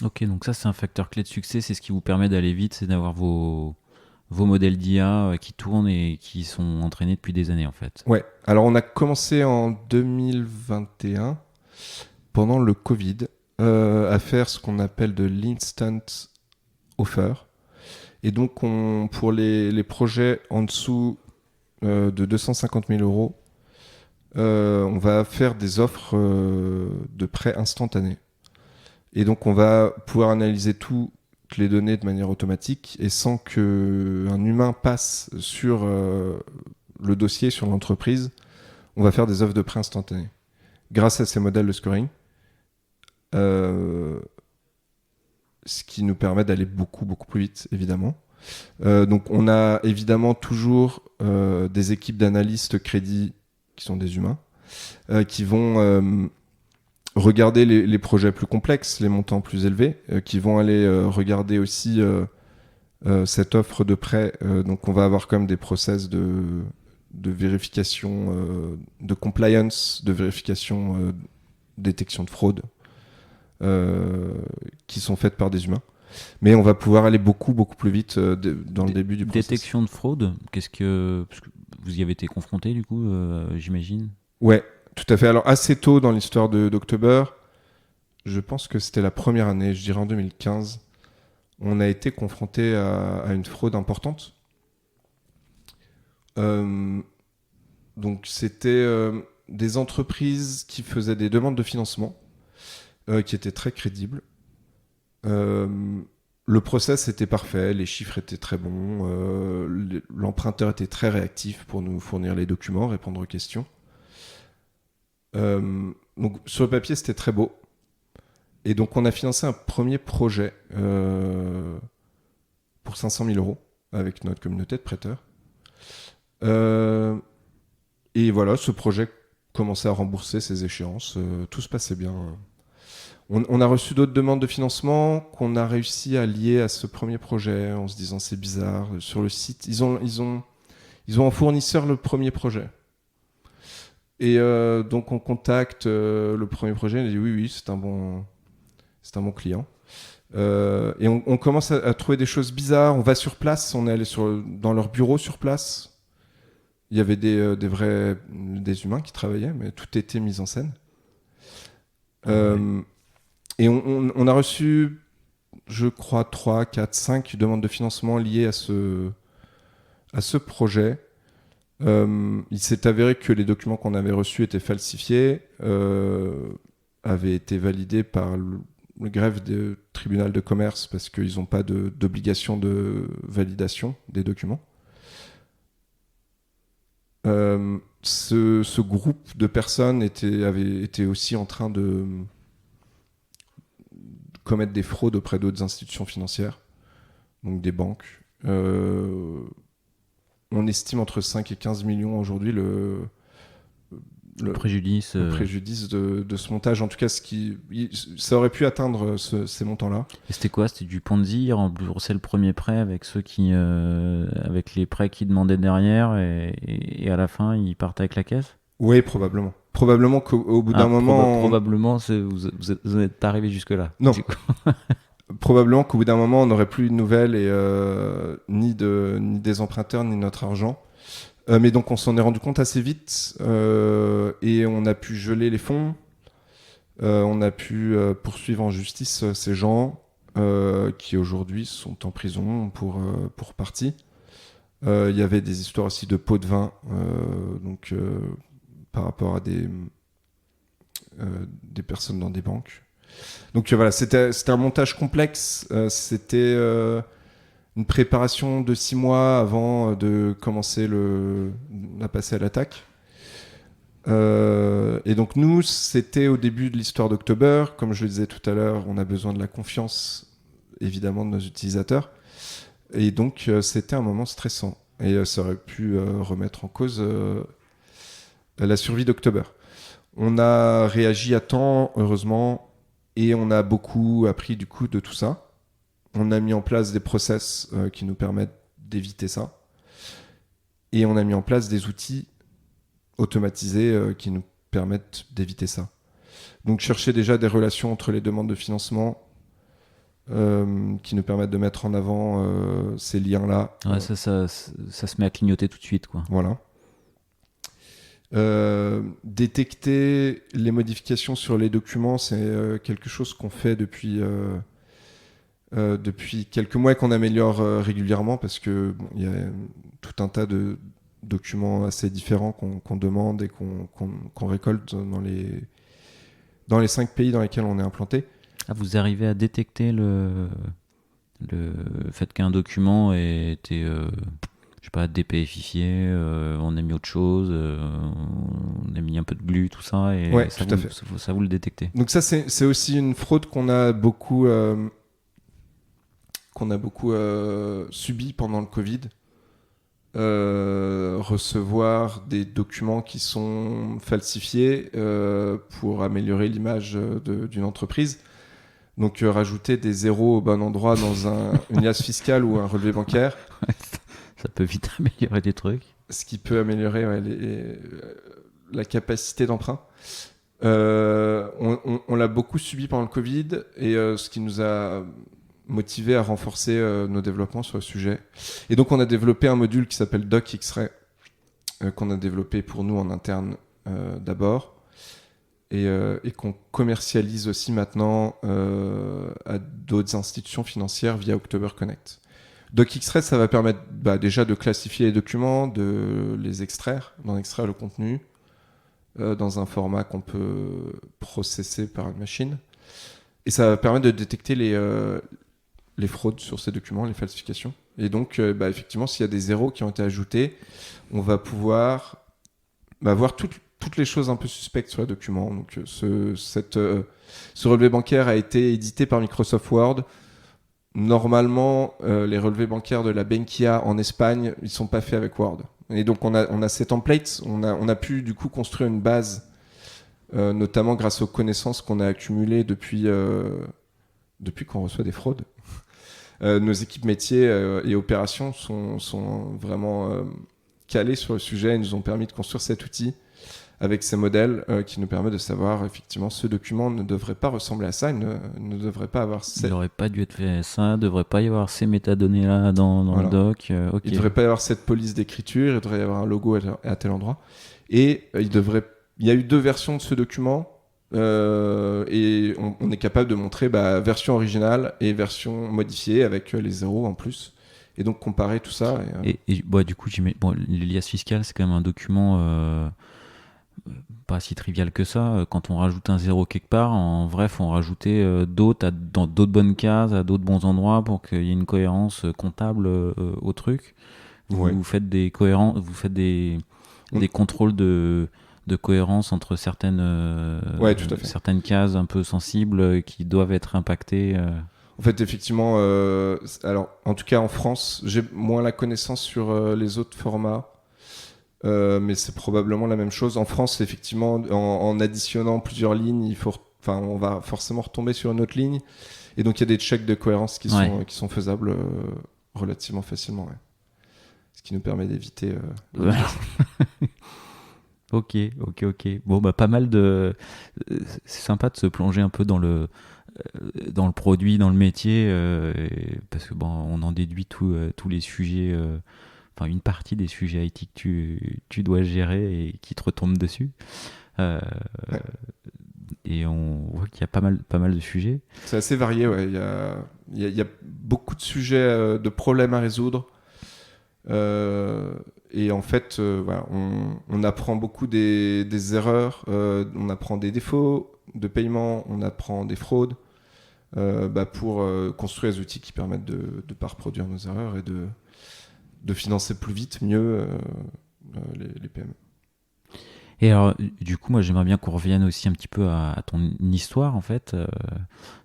Ok, donc ça c'est un facteur clé de succès, c'est ce qui vous permet d'aller vite, c'est d'avoir vos modèles d'IA qui tournent et qui sont entraînés depuis des années en fait. Ouais, alors on a commencé en 2021, pendant le Covid, à faire ce qu'on appelle de l'instant offer. Et donc pour les projets en dessous de 250 000 euros, on va faire des offres de prêt instantané. Et donc, on va pouvoir analyser toutes les données de manière automatique et sans qu'un humain passe sur le dossier, sur l'entreprise, on va faire des offres de prêt instantané. Grâce à ces modèles de scoring, ce qui nous permet d'aller beaucoup, beaucoup plus vite, évidemment. Donc on a évidemment toujours des équipes d'analystes crédit qui sont des humains qui vont regarder les projets plus complexes, les montants plus élevés, qui vont aller regarder aussi cette offre de prêt. Donc on va avoir quand même des process de vérification, de compliance, de vérification, détection de fraude qui sont faites par des humains. Mais on va pouvoir aller beaucoup, beaucoup plus vite dans le début du process. Détection de fraude, parce que vous y avez été confronté du coup, j'imagine. Ouais, tout à fait. Alors assez tôt dans l'histoire d'October, je pense que c'était la première année, je dirais en 2015, on a été confronté à une fraude importante. Donc c'était des entreprises qui faisaient des demandes de financement qui étaient très crédibles. Le process était parfait, les chiffres étaient très bons, l'emprunteur était très réactif pour nous fournir les documents, répondre aux questions. Donc sur le papier c'était très beau. Et donc on a financé un premier projet pour 500 000 euros avec notre communauté de prêteurs. Et voilà, ce projet commençait à rembourser ses échéances, tout se passait bien. On a reçu d'autres demandes de financement qu'on a réussi à lier à ce premier projet en se disant c'est bizarre. Sur le site, ils ont en fournisseur le premier projet. Et donc on contacte le premier projet, il dit oui, c'est un bon client. Et on commence à trouver des choses bizarres. On va sur place, on est allé dans leur bureau sur place. Il y avait des humains qui travaillaient, mais tout était mis en scène. Et on a reçu, je crois, 3, 4, 5 demandes de financement liées à ce projet. Il s'est avéré que les documents qu'on avait reçus étaient falsifiés, avaient été validés par le greffe du tribunal de commerce parce qu'ils n'ont pas d'obligation de validation des documents. Ce groupe de personnes avait été aussi en train de commettre des fraudes auprès d'autres institutions financières, donc des banques. On estime entre 5 et 15 millions aujourd'hui le préjudice, de ce montage. En tout cas, ça aurait pu atteindre ces montants-là. Et c'était quoi? C'était du Ponzi, rembourser le premier prêt avec ceux avec les prêts qu'ils demandaient derrière et à la fin, ils partent avec la caisse? Oui, probablement. Probablement qu'au bout d'un moment... Probablement, vous n'êtes pas arrivé jusque-là. Non. Probablement qu'au bout d'un moment, on n'aurait plus de nouvelles ni des emprunteurs, ni notre argent. Mais donc, on s'en est rendu compte assez vite et on a pu geler les fonds. On a pu poursuivre en justice ces gens qui aujourd'hui sont en prison pour partie. Il y avait des histoires aussi de pots de vin, par rapport à des personnes dans des banques. Donc voilà, c'était un montage complexe. C'était une préparation de 6 mois avant de commencer à passer à l'attaque. Et donc nous, c'était au début de l'histoire d'October. Comme je le disais tout à l'heure, on a besoin de la confiance, évidemment, de nos utilisateurs. Et donc, c'était un moment stressant. Et ça aurait pu remettre en cause la survie d'October. On a réagi à temps, heureusement, et on a beaucoup appris du coup de tout ça. On a mis en place des process qui nous permettent d'éviter ça. Et on a mis en place des outils automatisés qui nous permettent d'éviter ça. Donc chercher déjà des relations entre les demandes de financement qui nous permettent de mettre en avant ces liens-là. Ouais, ça se met à clignoter tout de suite, quoi. Voilà. Détecter les modifications sur les documents, c'est quelque chose qu'on fait depuis quelques mois et qu'on améliore régulièrement parce que y a tout un tas de documents assez différents qu'on demande et qu'on récolte dans les 5 pays dans lesquels on est implanté. Ah, vous arrivez à détecter le fait qu'un document ait été je sais pas, dépéifié, on a mis autre chose, on a mis un peu de glu, tout ça, et ouais, ça vous le détectez. Donc ça, c'est aussi une fraude qu'on a beaucoup subi pendant le Covid. Recevoir des documents qui sont falsifiés pour améliorer l'image d'une entreprise. Donc rajouter des zéros au bon endroit dans une liasse fiscale ou un relevé bancaire. Ça peut vite améliorer des trucs. Ce qui peut améliorer la capacité d'emprunt. On l'a beaucoup subi pendant le Covid et ce qui nous a motivé à renforcer nos développements sur le sujet. Et donc on a développé un module qui s'appelle DocX-Ray qu'on a développé pour nous en interne d'abord et qu'on commercialise aussi maintenant à d'autres institutions financières via October Connect. DocX-Ray, ça va permettre déjà de classifier les documents, de les extraire, d'en extraire le contenu dans un format qu'on peut processer par une machine. Et ça va permettre de détecter les fraudes sur ces documents, les falsifications. Et donc, effectivement, s'il y a des zéros qui ont été ajoutés, on va pouvoir voir toutes les choses un peu suspectes sur les documents. Donc, ce relevé bancaire a été édité par Microsoft Word. Normalement, les relevés bancaires de la Bankia en Espagne, ils sont pas faits avec Word. Et donc, on a ces templates. On a pu, du coup, construire une base, notamment grâce aux connaissances qu'on a accumulées depuis qu'on reçoit des fraudes. Nos équipes métiers et opérations sont vraiment calées sur le sujet et nous ont permis de construire cet outil avec ces modèles qui nous permet de savoir effectivement ce document ne devrait pas ressembler à ça, il ne devrait pas avoir il n'aurait pas dû être fait ça, il ne devrait pas y avoir ces métadonnées là dans voilà. Le doc. Okay. Il ne devrait pas y avoir cette police d'écriture, il devrait y avoir un logo à tel endroit. Et il y a eu 2 versions de ce document et on est capable de montrer version originale et version modifiée avec les zéros en plus. Et donc comparer tout ça. Et du coup, l'alias fiscal, c'est quand même un document pas si trivial que ça. Quand on rajoute un zéro quelque part, en vrai, faut en rajouter d'autres dans d'autres bonnes cases, à d'autres bons endroits pour qu'il y ait une cohérence comptable au truc. Vous faites des contrôles de cohérence entre certaines cases un peu sensibles qui doivent être impactées. En fait, effectivement, alors en tout cas en France, j'ai moins la connaissance sur les autres formats. Mais c'est probablement la même chose. En France, effectivement, en additionnant plusieurs lignes, on va forcément retomber sur une autre ligne. Et donc, il y a des checks de cohérence qui sont faisables relativement facilement. Ouais. Ce qui nous permet d'éviter. Ok. Bon, bah, pas mal de. C'est sympa de se plonger un peu dans le produit, dans le métier, parce que bon, on en déduit tous les sujets, enfin une partie des sujets IT que tu dois gérer et qui te retombent dessus. Ouais. Et on voit qu'il y a pas mal de sujets. C'est assez varié, ouais. Il y a beaucoup de sujets, de problèmes à résoudre. Et en fait, voilà, on apprend beaucoup des erreurs, on apprend des défauts de paiement, on apprend des fraudes, pour construire des outils qui permettent de ne pas reproduire nos erreurs et de financer plus vite, mieux les PME. Et alors, du coup, moi, j'aimerais bien qu'on revienne aussi un petit peu à ton histoire, en fait.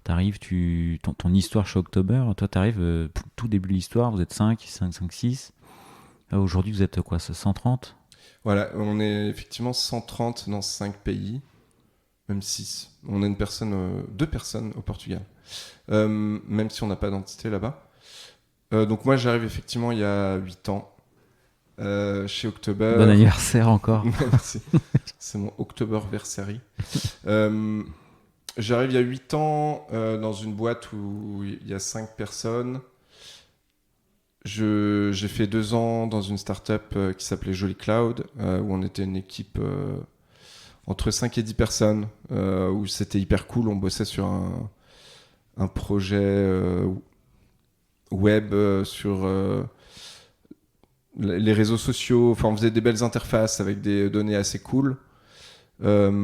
T'arrives, ton histoire chez October, toi, t'arrives, tout début de l'histoire, vous êtes 5, 6. Aujourd'hui, vous êtes quoi, 130 ? Voilà, on est effectivement 130 dans 5 pays, même 6. On est 2 personnes au Portugal, même si on n'a pas d'entité là-bas. Donc moi, j'arrive effectivement il y a 8 ans. Chez October. Bon anniversaire encore. Merci. C'est mon Octoberversary. J'arrive il y a 8 ans dans une boîte où il y a 5 personnes. J'ai fait 2 ans dans une startup qui s'appelait Jolly Cloud, où on était une équipe entre 5 et 10 personnes, où c'était hyper cool. On bossait sur un projet web sur les réseaux sociaux. Enfin, on faisait des belles interfaces avec des données assez cool. Via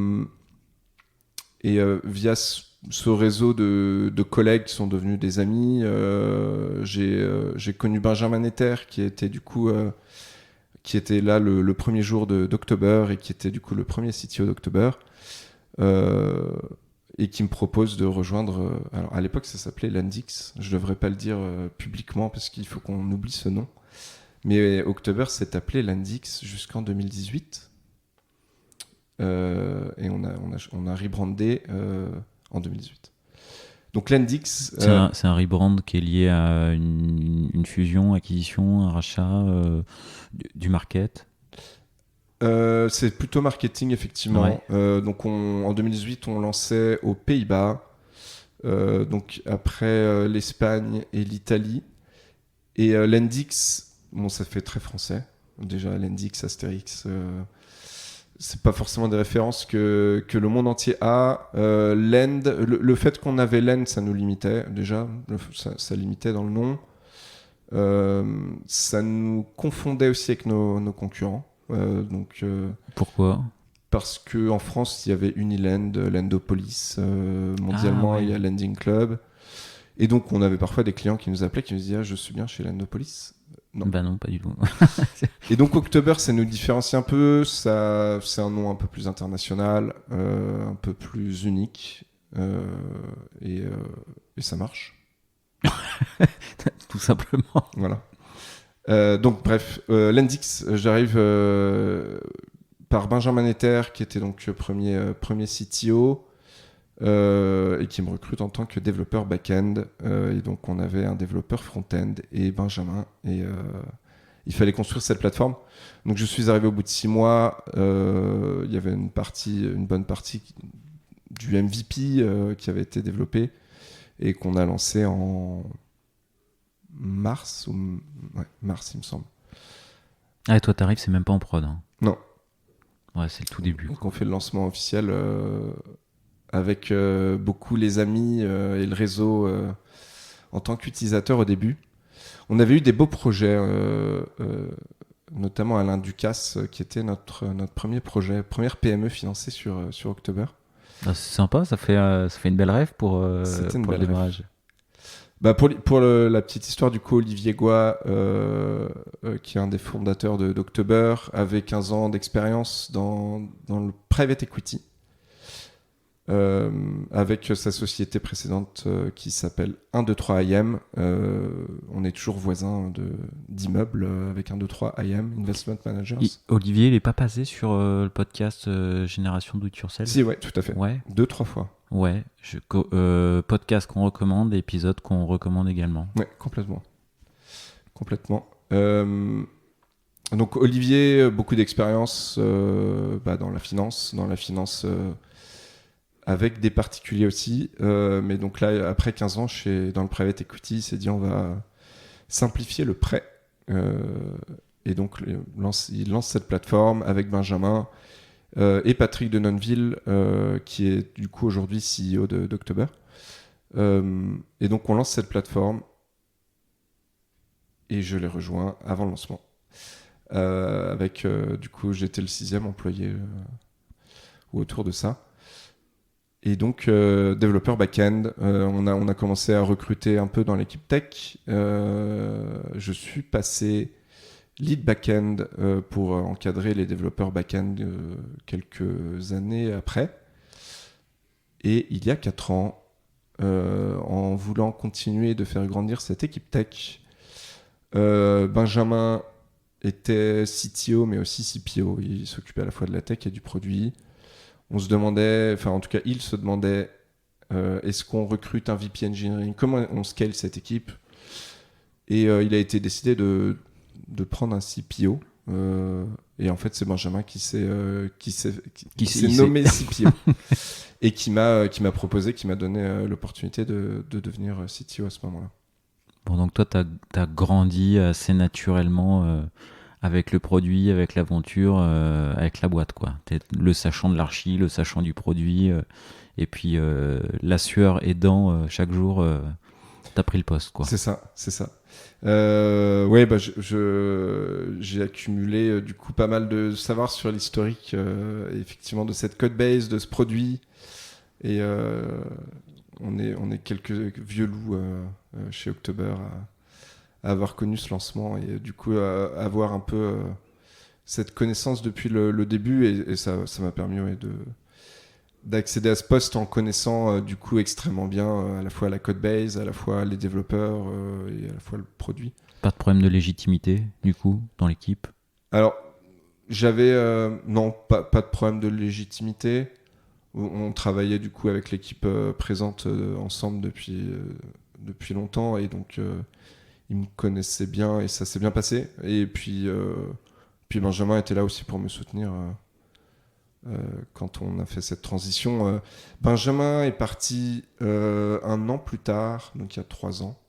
ce réseau de collègues qui sont devenus des amis, j'ai connu Benjamin Netter, qui était là le premier jour d'October et qui était du coup le premier CTO d'October, et qui me propose de rejoindre. Alors à l'époque, ça s'appelait Landix. Je devrais pas le dire publiquement parce qu'il faut qu'on oublie ce nom. Mais October s'est appelé Landix jusqu'en 2018. Et on a rebrandé en 2018. Donc Landix... C'est un rebrand qui est lié à une fusion, acquisition, un rachat, du market. C'est plutôt marketing, effectivement. Ouais. Donc en 2018, on lançait aux Pays-Bas, donc après l'Espagne et l'Italie. Et Landix... Bon, ça fait très français. Déjà, Landix, Astérix, c'est pas forcément des références que le monde entier a. Land, le fait qu'on avait Land, ça nous limitait déjà. Ça limitait dans le nom. Ça nous confondait aussi avec nos concurrents. Pourquoi ? Parce qu'en France, il y avait Uniland, Landopolis. Mondialement, il y a Landing Club. Et donc, on avait parfois des clients qui nous appelaient, qui nous disaient « je suis bien chez Landopolis ». Non. Bah non, pas du tout. Et donc October, ça nous différencie un peu. C'est un nom un peu plus international, un peu plus unique, et ça marche. Tout simplement. Voilà. Donc bref, Landix, j'arrive par Benjamin Netter, qui était donc premier CTO, et qui me recrute en tant que développeur back-end. Et donc on avait un développeur front-end et Benjamin, et il fallait construire cette plateforme. Donc je suis arrivé au bout de 6 mois. Il y avait une bonne partie du MVP qui avait été développé et qu'on a lancé en mars, mars il me semble. Ah, et toi t'arrives, c'est même pas en prod, hein. Non. Ouais, c'est le tout début. Donc on fait le lancement officiel avec beaucoup les amis et le réseau en tant qu'utilisateur au début. On avait eu des beaux projets, notamment Alain Ducasse, qui était notre premier projet, première PME financée sur October. Ah, c'est sympa, ça fait une belle rêve pour le démarrage. Pour la petite histoire, du coup, Olivier Goua, qui est un des fondateurs d'October, avait 15 ans d'expérience dans le private equity. avec sa société précédente qui s'appelle 123 IM. On est toujours voisins d'immeubles avec 123 IM, Investment Managers. Olivier, il n'est pas passé sur le podcast Génération Do It Yourself? Si, ouais, tout à fait. Ouais. 2-3 fois. Ouais, podcast qu'on recommande, épisode qu'on recommande également. Ouais, complètement. Donc Olivier, beaucoup d'expérience dans la finance, avec des particuliers aussi. Mais donc là, après 15 ans dans le private equity, il s'est dit on va simplifier le prêt. Et donc il lance cette plateforme avec Benjamin et Patrick de Nonville, qui est du coup aujourd'hui CEO d'October. Et donc on lance cette plateforme et je l'ai rejoint avant le lancement. Du coup j'étais le 6e employé ou autour de ça. Et donc développeur back-end, on a commencé à recruter un peu dans l'équipe tech. Je suis passé lead back-end pour encadrer les développeurs back-end quelques années après. Et il y a 4 ans, en voulant continuer de faire grandir cette équipe tech, Benjamin était CTO mais aussi CPO. Il s'occupait à la fois de la tech et du produit. On se demandait, enfin en tout cas il se demandait, est-ce qu'on recrute un VP Engineering? Comment on scale cette équipe? Et il a été décidé de prendre un CPO. Et en fait c'est Benjamin qui s'est nommé CPO et qui m'a proposé, qui m'a donné l'opportunité de devenir CTO à ce moment-là. Bon, donc toi t'as grandi assez naturellement avec le produit, avec l'aventure, avec la boîte, quoi. T'es le sachant de l'archi, le sachant du produit, et puis la sueur aidant chaque jour, t'as pris le poste, quoi. C'est ça. Ouais, j'ai accumulé du coup pas mal de savoir sur l'historique, effectivement, de cette code base, de ce produit, et on est quelques vieux loups chez October à avoir connu ce lancement et du coup avoir un peu cette connaissance depuis le début et ça m'a permis d'accéder à ce poste en connaissant du coup extrêmement bien à la fois la code base, à la fois les développeurs et à la fois le produit. Pas de problème de légitimité du coup dans l'équipe? Alors j'avais non pas de problème de légitimité. On travaillait du coup avec l'équipe présente ensemble depuis longtemps et donc ils me connaissaient bien et ça s'est bien passé. Et puis Benjamin était là aussi pour me soutenir quand on a fait cette transition. Benjamin est parti 1 an plus tard, donc il y a 3 ans,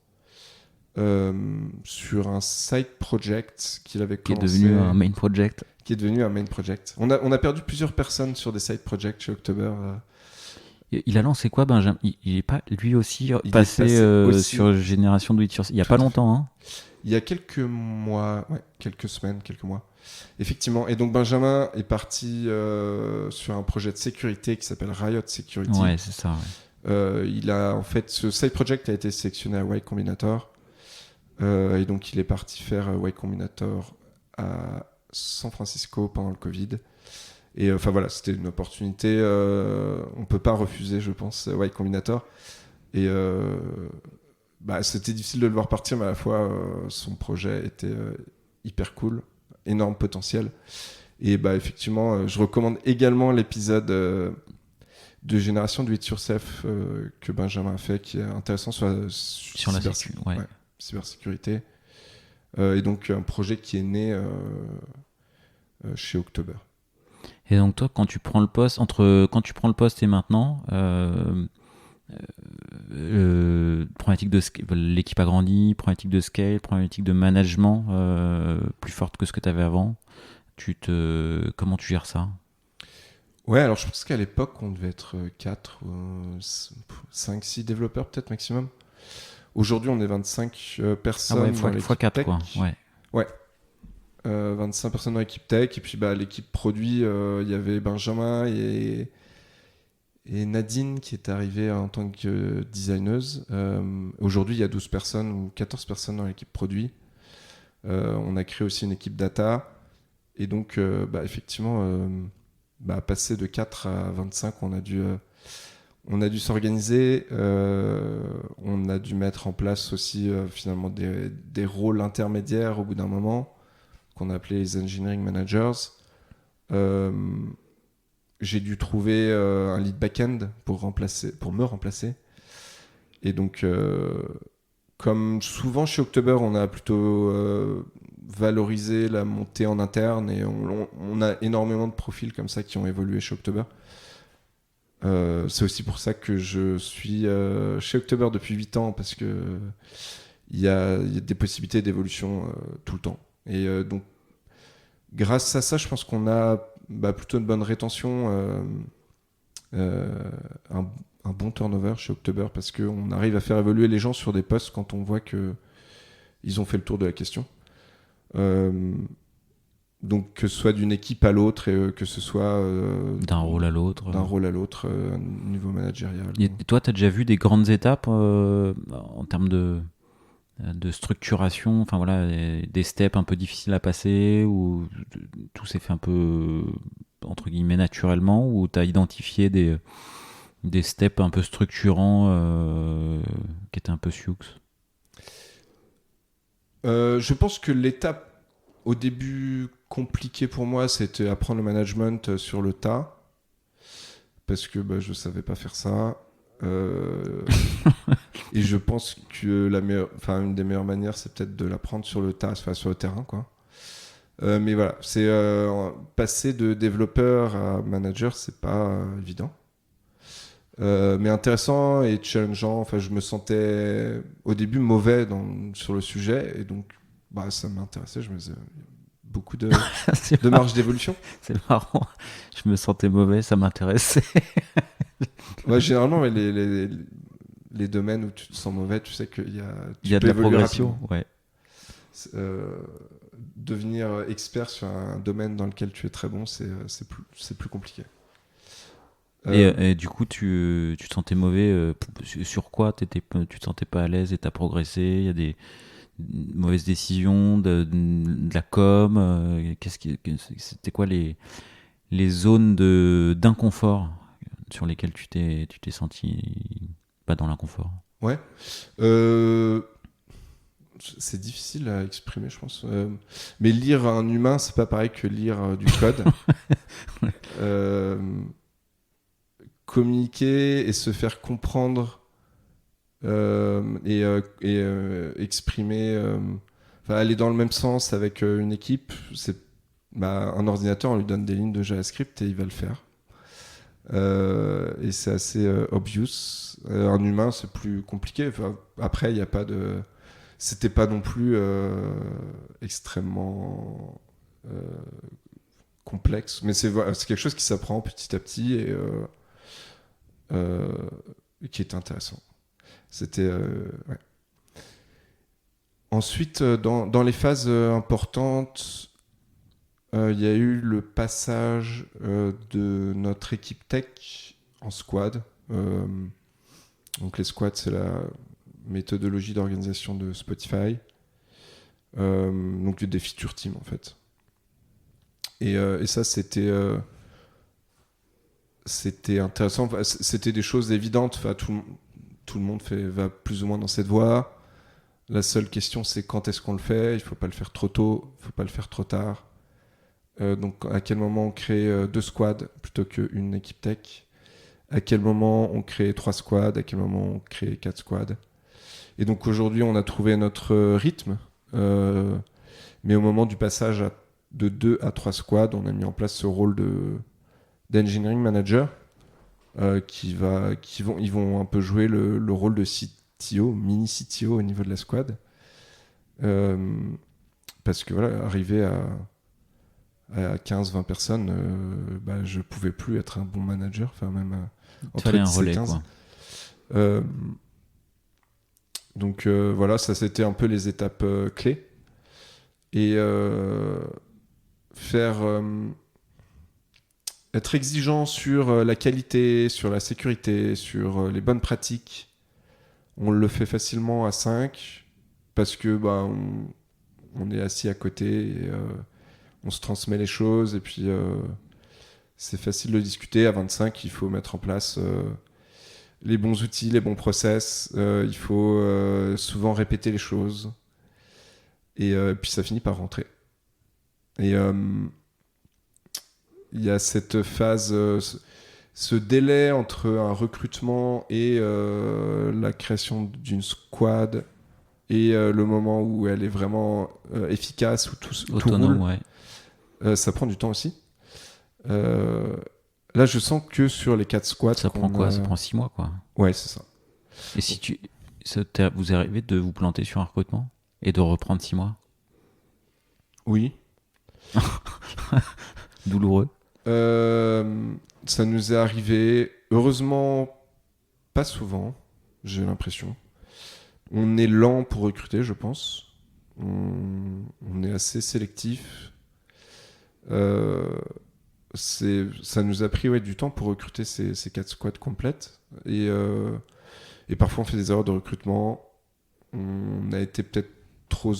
sur un side project qu'il avait commencé. Qui est devenu un main project. On a perdu plusieurs personnes sur des side projects chez October. Il a lancé quoi, Benjamin? Il est pas lui aussi passé aussi sur Génération Do It Yourself il y a pas longtemps, hein? Il y a quelques mois, quelques semaines, quelques mois. Effectivement. Et donc Benjamin est parti sur un projet de sécurité qui s'appelle Riot Security. Ouais, c'est ça. Ouais. Ce side project a été sélectionné à Y Combinator. Et donc il est parti faire Y Combinator à San Francisco pendant le Covid. Et voilà, c'était une opportunité, on peut pas refuser, je pense, Y Combinator. Et c'était difficile de le voir partir, mais à la fois son projet était hyper cool, énorme potentiel. Et effectivement, je recommande également l'épisode de Génération Do It Yourself que Benjamin a fait, qui est intéressant sur la cybersécurité. Et donc un projet qui est né chez October. Et donc toi, quand tu prends le poste, et maintenant, problématique de l'équipe a grandi, problématique de scale, problématique de management plus forte que ce que tu avais avant. Comment tu gères ça? Ouais, alors je pense qu'à l'époque, on devait être 4, 5, 6 développeurs peut-être maximum. Aujourd'hui, on est 25 personnes dans l'équipe 4, tech. Quoi. Ouais. 25 personnes dans l'équipe tech. Et puis l'équipe produit, il y avait Benjamin et Nadine qui est arrivée en tant que designeuse. Aujourd'hui, il y a 12 personnes ou 14 personnes dans l'équipe produit. On a créé aussi une équipe data. Et donc, effectivement, passer de 4 à 25, on a dû On a dû s'organiser, on a dû mettre en place aussi finalement des rôles intermédiaires au bout d'un moment, qu'on a appelé les engineering managers. J'ai dû trouver un lead back-end pour me remplacer. Et donc, comme souvent chez October, on a plutôt valorisé la montée en interne et on a énormément de profils comme ça qui ont évolué chez October. C'est aussi pour ça que je suis chez October depuis 8 ans, parce que il y a des possibilités d'évolution tout le temps. Et donc, grâce à ça, je pense qu'on a plutôt une bonne rétention, un bon turnover chez October, parce qu'on arrive à faire évoluer les gens sur des postes quand on voit qu'ils ont fait le tour de la question. Donc que ce soit d'une équipe à l'autre et que ce soit d'un rôle à l'autre, niveau managérial. Et toi, tu as déjà vu des grandes étapes en termes de structuration, enfin voilà, des steps un peu difficiles à passer, où tout s'est fait un peu entre guillemets naturellement, ou tu as identifié des steps un peu structurants qui étaient un peu sioux? Je pense que l'étape au début compliquée pour moi, c'était apprendre le management sur le tas, parce que je savais pas faire ça. Et je pense que une des meilleures manières, c'est peut-être de l'apprendre sur le tas, enfin sur le terrain, quoi. Mais voilà, c'est passer de développeur à manager, c'est pas évident. Mais intéressant et challengeant. Enfin, je me sentais au début mauvais sur le sujet, et donc ça m'intéressait. Je me disais, beaucoup de marge d'évolution. C'est marrant. Je me sentais mauvais, ça m'intéressait. Ouais, généralement, les domaines où tu te sens mauvais, tu sais qu'il y a de la progression. Ouais. Devenir expert sur un domaine dans lequel tu es très bon, c'est plus compliqué. Et du coup, tu te sentais mauvais sur quoi? Tu te sentais pas à l'aise et tu as progressé? Il y a des mauvaises décisions de la com? C'était quoi les zones d'inconfort sur lesquelles tu t'es senti pas dans l'inconfort? Ouais. C'est difficile à exprimer, je pense. Mais lire un humain, c'est pas pareil que lire du code. Communiquer et se faire comprendre et exprimer, aller dans le même sens avec une équipe, c'est un ordinateur, on lui donne des lignes de JavaScript et il va le faire. Et c'est assez obvious. Un humain, c'est plus compliqué. Après, il n'y a pas de... C'était pas non plus extrêmement complexe, mais c'est quelque chose qui s'apprend petit à petit et qui est intéressant. C'était... ouais. Ensuite, dans les phases importantes, il y a eu le passage de notre équipe tech en squad. Donc les squads, c'est la méthodologie d'organisation de Spotify. Donc des feature teams, en fait. Et ça, c'était intéressant. C'était des choses évidentes. Tout le monde va plus ou moins dans cette voie. La seule question, c'est quand est-ce qu'on le fait. Il ne faut pas le faire trop tôt, il ne faut pas le faire trop tard. Donc à quel moment on crée 2 squads plutôt qu'une équipe tech, à quel moment on crée 3 squads, à quel moment on crée 4 squads. Et donc aujourd'hui on a trouvé notre rythme, mais au moment du passage de 2 à 3 squads, on a mis en place ce rôle d'engineering manager ils vont un peu jouer le rôle de CTO, mini CTO au niveau de la squad, parce que voilà, arriver à 15-20 personnes, je pouvais plus être un bon manager, enfin même entre 10 un relais, et 15. Quoi. Donc voilà, ça c'était un peu les étapes clés. Et être exigeant sur la qualité, sur la sécurité, sur les bonnes pratiques. On le fait facilement à 5 parce que on est assis à côté et on se transmet les choses, et puis c'est facile de discuter. À 25, il faut mettre en place les bons outils, les bons process. Il faut souvent répéter les choses. Et puis ça finit par rentrer. Et il y a cette phase, ce délai entre un recrutement et la création d'une squad et le moment où elle est vraiment efficace, où tout Autonome, roule. Ouais. Ça prend du temps aussi. Là, je sens que sur les 4 squats... Ça prend quoi ? Ça prend 6 mois, quoi. Ouais, c'est ça. Et si vous est arrivé de vous planter sur un recrutement et de reprendre 6 mois ? Oui. Douloureux. Ça nous est arrivé, heureusement, pas souvent, j'ai l'impression. On est lent pour recruter, je pense. On est assez sélectif. Ça nous a pris du temps pour recruter ces 4 squads complètes. Et parfois, on fait des erreurs de recrutement. On a été peut-être trop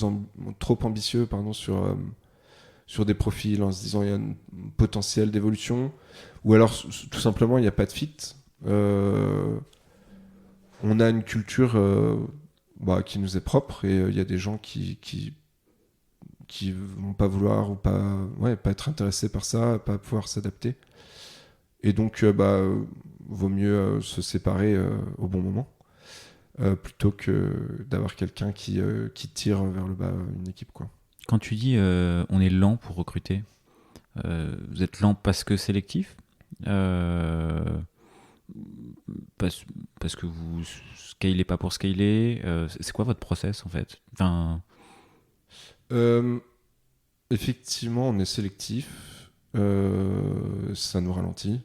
ambitieux sur des profils en se disant il y a un potentiel d'évolution. Ou alors, tout simplement, il n'y a pas de fit. On a une culture qui nous est propre et il y a des gens qui vont pas vouloir ou pas être intéressés par ça, pas pouvoir s'adapter. Et donc, vaut mieux se séparer au bon moment, plutôt que d'avoir quelqu'un qui tire vers le bas une équipe, quoi. Quand tu dis on est lent pour recruter, vous êtes lent parce que sélectif, parce que vous scalez pas pour scaler, c'est quoi votre process en fait ? Effectivement, on est sélectif, ça nous ralentit.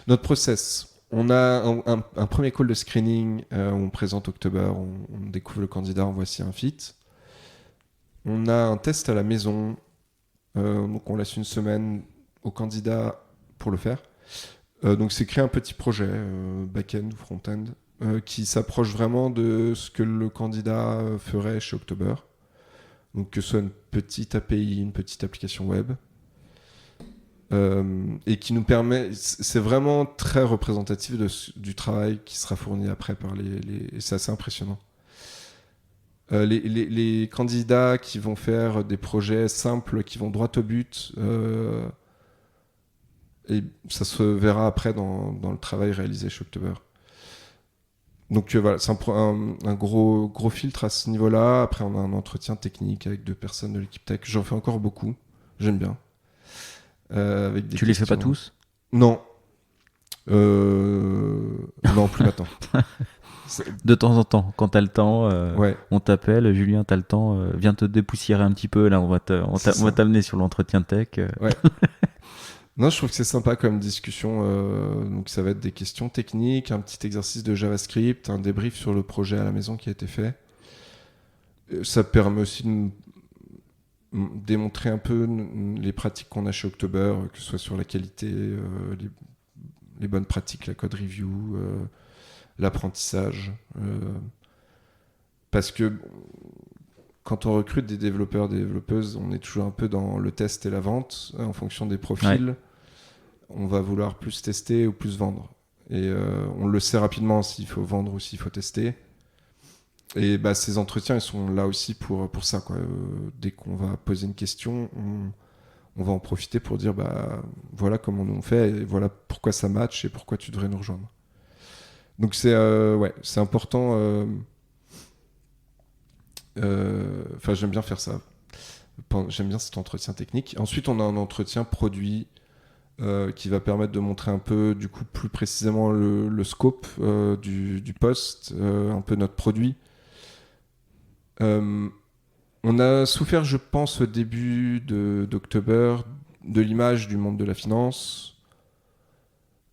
Notre process, on a un premier call de screening où on présente October, on découvre le candidat, on voit s'il y a un fit. On a un test à la maison, donc on laisse une semaine au candidat pour le faire. Donc c'est créer un petit projet, back-end ou front-end, qui s'approche vraiment de ce que le candidat ferait chez October. Donc que ce soit une petite API, une petite application web. Et qui nous permet... C'est vraiment très représentatif du travail qui sera fourni après par et c'est assez impressionnant. Les candidats qui vont faire des projets simples, qui vont droit au but, et ça se verra après dans le travail réalisé chez October. Donc voilà, c'est un gros filtre à ce niveau-là. Après, on a un entretien technique avec 2 personnes de l'équipe tech. J'en fais encore beaucoup, j'aime bien. Avec des tu les fais pas tous ? Non. Non, plus maintenant. De temps en temps, quand t'as le temps, ouais. On t'appelle, Julien, t'as le temps, viens te dépoussiérer un petit peu, là, on va t'amener sur l'entretien tech. Ouais. Non, je trouve que c'est sympa comme discussion. Donc ça va être des questions techniques, un petit exercice de JavaScript, un débrief sur le projet à la maison qui a été fait. Ça permet aussi de démontrer un peu les pratiques qu'on a chez October, que ce soit sur la qualité, les bonnes pratiques, la code review, l'apprentissage. Parce que quand on recrute des développeurs, des développeuses, on est toujours un peu dans le test et la vente. En fonction des profils, on va vouloir plus tester ou plus vendre. Et on le sait rapidement s'il faut vendre ou s'il faut tester. Et ces entretiens, ils sont là aussi pour ça, quoi. Dès qu'on va poser une question, on va en profiter pour dire voilà comment nous on fait, et voilà pourquoi ça match et pourquoi tu devrais nous rejoindre. Donc c'est important. J'aime bien faire ça. J'aime bien cet entretien technique. Ensuite, on a un entretien produit qui va permettre de montrer un peu, du coup, plus précisément le scope du poste, un peu notre produit. On a souffert, je pense, au début d'October, de l'image du monde de la finance,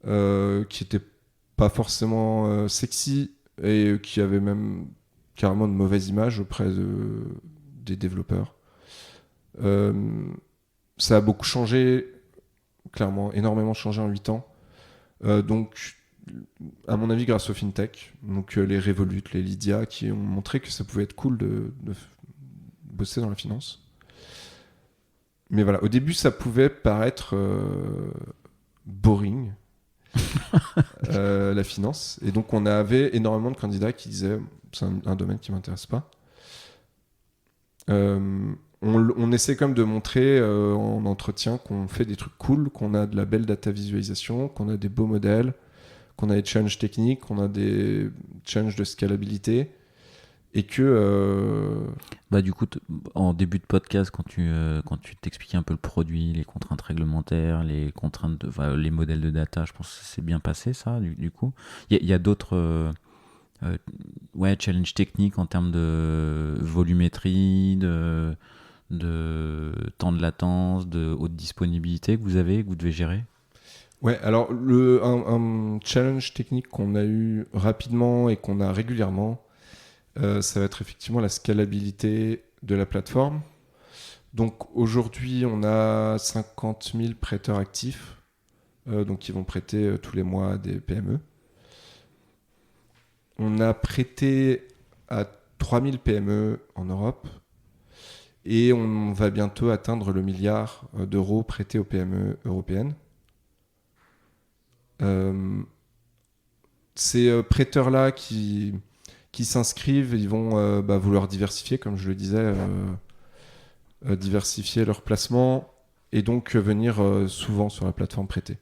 qui était pas forcément sexy et qui avait même carrément de mauvaise image auprès des développeurs. Ça a beaucoup changé, clairement, énormément changé en 8 ans. Donc, à mon avis, grâce aux fintech, donc les Revolut, les Lydia, qui ont montré que ça pouvait être cool de bosser dans la finance. Mais voilà, au début, ça pouvait paraître boring. la finance. Et donc, on avait énormément de candidats qui disaient c'est un domaine qui ne m'intéresse pas. On essaie quand même de montrer en entretien qu'on fait des trucs cool, qu'on a de la belle data visualisation, qu'on a des beaux modèles, qu'on a des challenges techniques, qu'on a des challenges de scalabilité. Et que... Du coup, en début de podcast, quand tu t'expliquais un peu le produit, les contraintes réglementaires, les contraintes, les modèles de data, je pense que c'est bien passé ça, du coup. Il y a d'autres challenges techniques en termes de volumétrie, de temps de latence, de haute disponibilité que vous devez gérer? Ouais, alors un challenge technique qu'on a eu rapidement et qu'on a régulièrement, ça va être effectivement la scalabilité de la plateforme. Donc aujourd'hui, on a 50 000 prêteurs actifs, donc qui vont prêter tous les mois à des PME. On a prêté à 3 000 PME en Europe et on va bientôt atteindre le milliard d'euros prêtés aux PME européennes. Ces prêteurs-là qui s'inscrivent, ils vont vouloir diversifier, comme je le disais, diversifier leur placement et donc venir souvent sur la plateforme prêtée.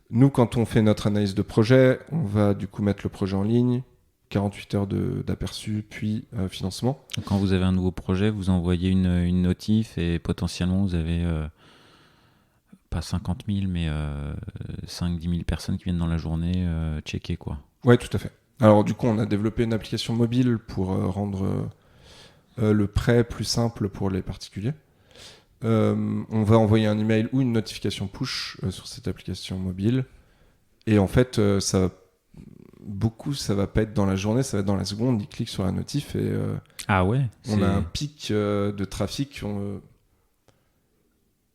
Nous, quand on fait notre analyse de projet, on va du coup mettre le projet en ligne, 48 heures d'aperçu, puis financement. Quand vous avez un nouveau projet, vous envoyez une notif et potentiellement vous avez pas 50 000, mais 5-10 000 personnes qui viennent dans la journée checker, quoi. Ouais, tout à fait. Alors du coup, on a développé une application mobile pour rendre le prêt plus simple pour les particuliers. On va envoyer un email ou une notification push sur cette application mobile. Et en fait, ça va pas être dans la journée, ça va être dans la seconde. Ils cliquent sur la notif et ah ouais, on a un pic de trafic.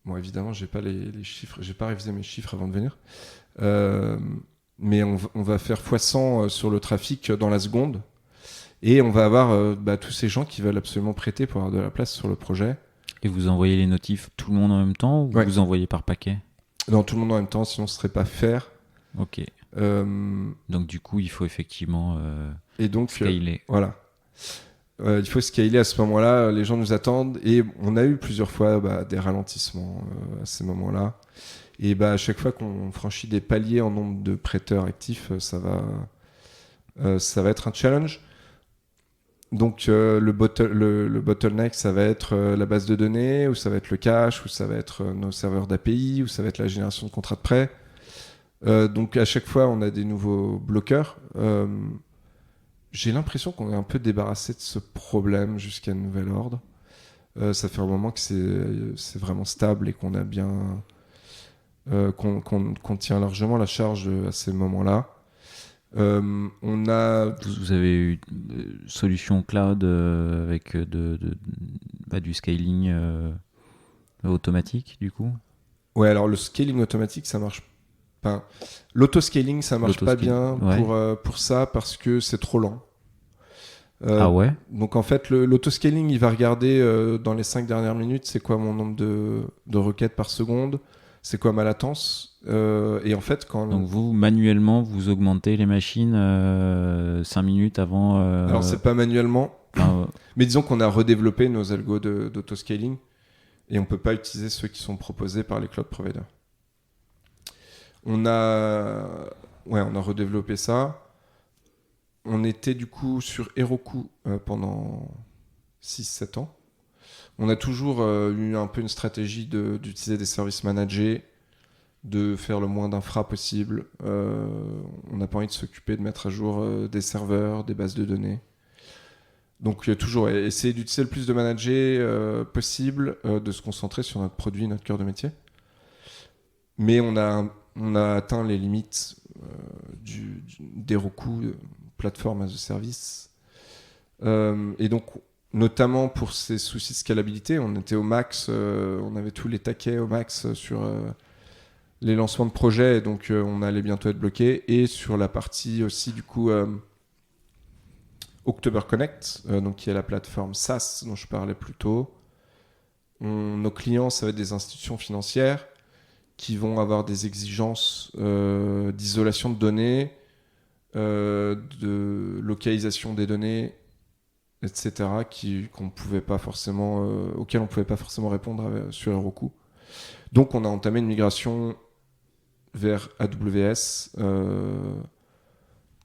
Bon, évidemment, j'ai pas les chiffres, j'ai pas révisé mes chiffres avant de venir. Mais on va faire x100 sur le trafic dans la seconde. Et on va avoir tous ces gens qui veulent absolument prêter pour avoir de la place sur le projet. Et vous envoyez les notifs tout le monde en même temps ou vous envoyez par paquet? Non, tout le monde en même temps, sinon ce serait pas fair. Ok. Donc du coup, il faut effectivement scaler. Voilà. Il faut scaler à ce moment-là. Les gens nous attendent et on a eu plusieurs fois des ralentissements à ces moments-là. Et à chaque fois qu'on franchit des paliers en nombre de prêteurs actifs, ça va être un challenge. Donc le bottleneck, ça va être la base de données, ou ça va être le cache, ou ça va être nos serveurs d'API, ou ça va être la génération de contrats de prêt. Donc à chaque fois, on a des nouveaux bloqueurs. J'ai l'impression qu'on est un peu débarrassé de ce problème jusqu'à nouvel ordre. Ça fait un moment que c'est vraiment stable et qu'on a bien qu'on tient largement la charge à ces moments-là. Vous avez eu solution cloud avec du scaling automatique du coup? Ouais, alors le scaling automatique, ça marche pas. L'autoscaling, ça marche pas bien pour ça parce que c'est trop lent. Ah ouais? Donc en fait, l'autoscaling, il va regarder dans les 5 dernières minutes, c'est quoi mon nombre de requêtes par seconde, c'est quoi ma latence. Et en fait, donc vous, manuellement, vous augmentez les machines 5 minutes avant... Alors c'est pas manuellement, mais disons qu'on a redéveloppé nos algos d'autoscaling et on peut pas utiliser ceux qui sont proposés par les cloud providers. On a redéveloppé ça. On était du coup sur Heroku pendant 6-7 ans. On a toujours eu un peu une stratégie d'utiliser des services managés, de faire le moins d'infra possible. On n'a pas envie de s'occuper de mettre à jour des serveurs, des bases de données. Donc toujours essayer d'utiliser le plus de managés possible, de se concentrer sur notre produit, notre cœur de métier. Mais on a atteint les limites d'Heroku, Platform as a Service. Et donc, notamment pour ces soucis de scalabilité, on était au max, on avait tous les taquets au max sur les lancements de projets, et donc on allait bientôt être bloqué. Et sur la partie aussi, du coup, October Connect, donc qui est la plateforme SaaS dont je parlais plus tôt. Nos clients, ça va être des institutions financières qui vont avoir des exigences d'isolation de données, de localisation des données, etc., qu'on pouvait pas forcément, auxquelles on ne pouvait pas forcément répondre sur Heroku. Donc on a entamé une migration vers AWS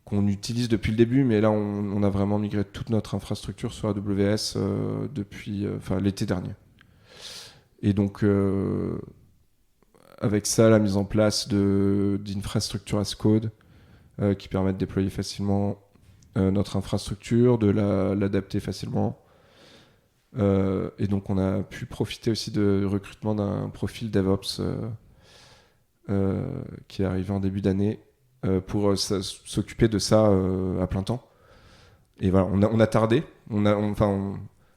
qu'on utilise depuis le début, mais là on a vraiment migré toute notre infrastructure sur AWS depuis l'été dernier. Et donc avec ça, la mise en place d'infrastructures as code qui permettent de déployer facilement notre infrastructure, de l'adapter facilement. Et donc on a pu profiter aussi du recrutement d'un profil DevOps qui est arrivé en début d'année pour s'occuper de ça à plein temps. Et voilà, on a tardé,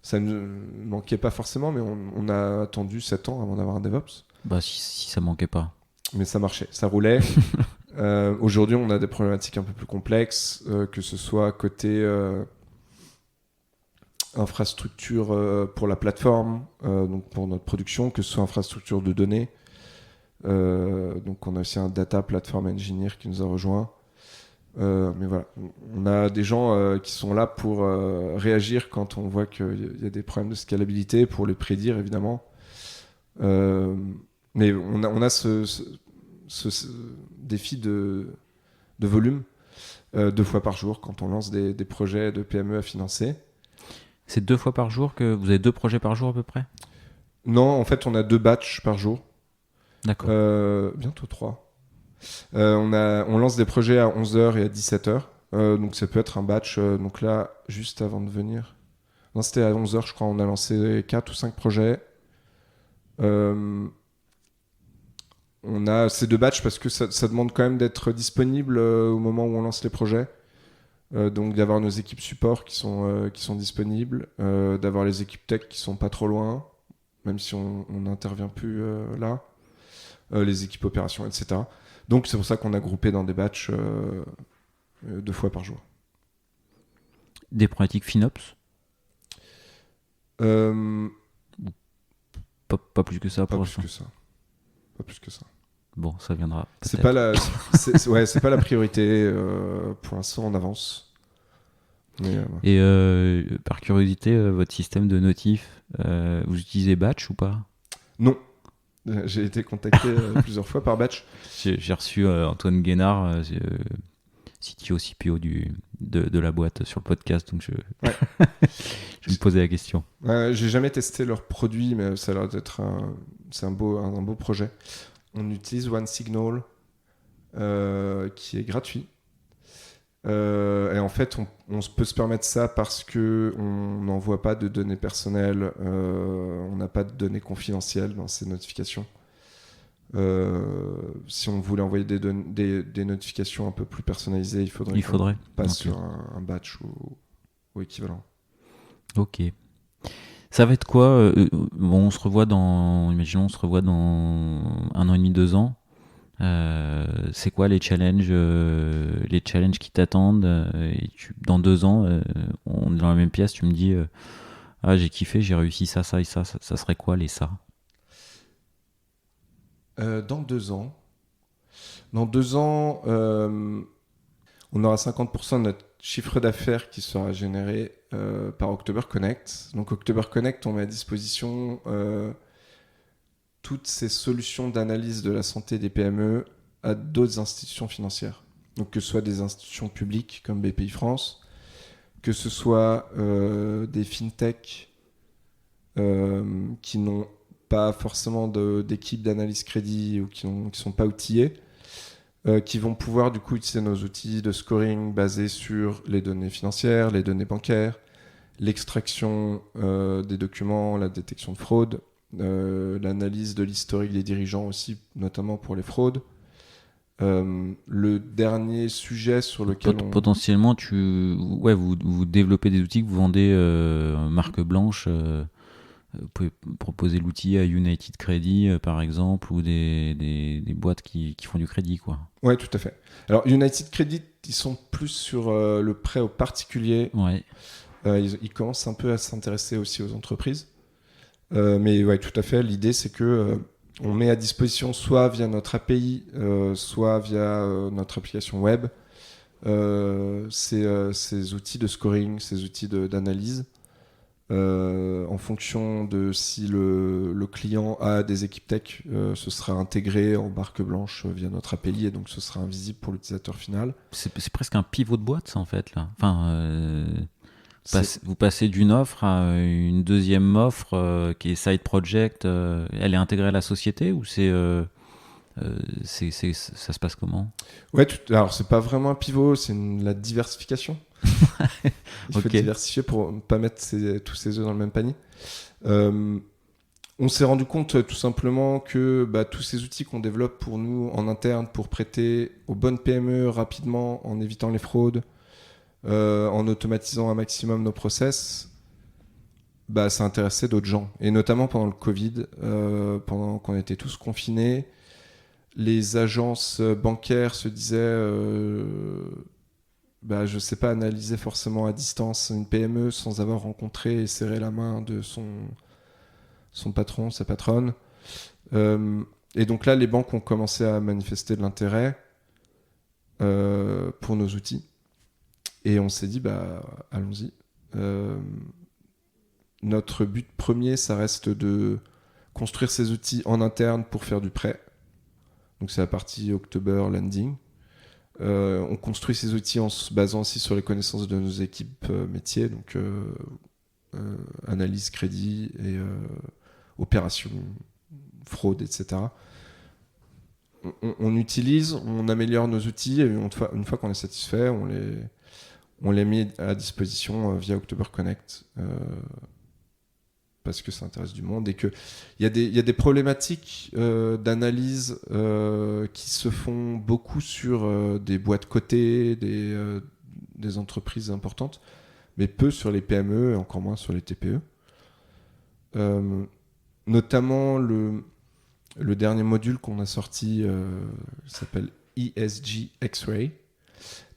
ça ne manquait pas forcément, mais on a attendu 7 ans avant d'avoir un DevOps. Bah si ça manquait pas. Mais ça marchait, ça roulait. Aujourd'hui, on a des problématiques un peu plus complexes, que ce soit côté infrastructure pour la plateforme, donc pour notre production, que ce soit infrastructure de données. Donc on a aussi un data platform engineer qui nous a rejoint. Mais voilà, on a des gens qui sont là pour réagir quand on voit qu'il y a des problèmes de scalabilité, pour les prédire évidemment. Mais on a ce défi de volume 2 fois par jour quand on lance des projets de PME à financer. C'est 2 fois par jour que vous avez 2 projets par jour à peu près ? Non, en fait on a 2 batchs par jour. D'accord. Bientôt 3. On lance des projets à 11h et à 17h. Donc ça peut être un batch. Donc là, juste avant de venir. Non, c'était à 11h, je crois. On a lancé 4 ou 5 projets. On a ces 2 batchs parce que ça demande quand même d'être disponible au moment où on lance les projets. Donc d'avoir nos équipes support qui sont disponibles, d'avoir les équipes tech qui sont pas trop loin, même si on n'intervient plus là. Les équipes opérations, etc. Donc c'est pour ça qu'on a groupé dans des batchs 2 fois par jour. Des problématiques FinOps ? Pas plus que ça pour l'instant. Pas plus que ça. Bon, ça viendra. C'est pas la priorité pour l'instant, on avance. Mais, Et par curiosité, votre système de notif, vous utilisez Batch ou pas ? Non. J'ai été contacté plusieurs fois par Batch. J'ai reçu Antoine Guénard, CTO, CPO de la boîte sur le podcast, donc je me posais la question. J'ai jamais testé leur produit, mais ça a l'air d'être un beau projet. On utilise OneSignal, qui est gratuit. Et en fait, on peut se permettre ça parce qu'on n'envoie pas de données personnelles, on n'a pas de données confidentielles dans ces notifications. Si on voulait envoyer des notifications un peu plus personnalisées, il faudrait qu'on passe sur un batch ou équivalent. Ok. Ça va être quoi on se revoit dans 1 an et demi, 2 ans. C'est quoi les challenges qui t'attendent et dans 2 ans, on est dans la même pièce, tu me dis j'ai kiffé, j'ai réussi ça et ça serait quoi les ça? Dans 2 ans, on aura 50% de notre chiffre d'affaires qui sera généré par October Connect. Donc October Connect, on met à disposition toutes ces solutions d'analyse de la santé des PME à d'autres institutions financières. Donc que ce soit des institutions publiques comme BPI France, que ce soit des fintech qui n'ont pas forcément d'équipe d'analyse crédit ou qui sont pas outillés, qui vont pouvoir du coup utiliser nos outils de scoring basés sur les données financières, les données bancaires, l'extraction des documents, la détection de fraude, l'analyse de l'historique des dirigeants aussi, notamment pour les fraudes. Le dernier sujet sur lequel potentiellement vous développez des outils que vous vendez marque blanche. Vous pouvez proposer l'outil à United Credit par exemple, ou des boîtes qui font du crédit, quoi. Ouais, tout à fait. Alors United Credit, ils sont plus sur le prêt aux particuliers. Ouais. Ils commencent un peu à s'intéresser aussi aux entreprises. Mais ouais, tout à fait. L'idée, c'est que On met à disposition soit via notre API, soit via notre application web, ces outils de scoring, ces outils d'analyse, en fonction de si le client a des équipes tech, ce sera intégré en barque blanche via notre API et donc ce sera invisible pour l'utilisateur final. C'est presque un pivot de boîte, ça, en fait, là. Enfin, vous passez d'une offre à une deuxième offre qui est side project. Elle est intégrée à la société ou ça se passe comment? Ouais, alors c'est pas vraiment un pivot, c'est la diversification. Il faut diversifier pour ne pas mettre tous ses œufs dans le même panier. On s'est rendu compte tout simplement que tous ces outils qu'on développe pour nous en interne pour prêter aux bonnes PME rapidement, en évitant les fraudes, en automatisant un maximum nos process, ça intéressait d'autres gens. Et notamment pendant le Covid, pendant qu'on était tous confinés, les agences bancaires se disaient je sais pas analyser forcément à distance une PME sans avoir rencontré et serré la main de son patron, sa patronne. Et donc là, les banques ont commencé à manifester de l'intérêt pour nos outils. Et on s'est dit, allons-y. Notre but premier, ça reste de construire ces outils en interne pour faire du prêt. Donc c'est la partie October Lending. On construit ces outils en se basant aussi sur les connaissances de nos équipes métiers, donc analyse, crédit et opération, fraude, etc. On utilise, on améliore nos outils et une fois qu'on est satisfait, on les met à disposition via October Connect parce que ça intéresse du monde et qu'il y a des problématiques d'analyse qui se font beaucoup sur des boîtes cotées, des entreprises importantes, mais peu sur les PME et encore moins sur les TPE. Notamment le dernier module qu'on a sorti s'appelle ESG X-Ray.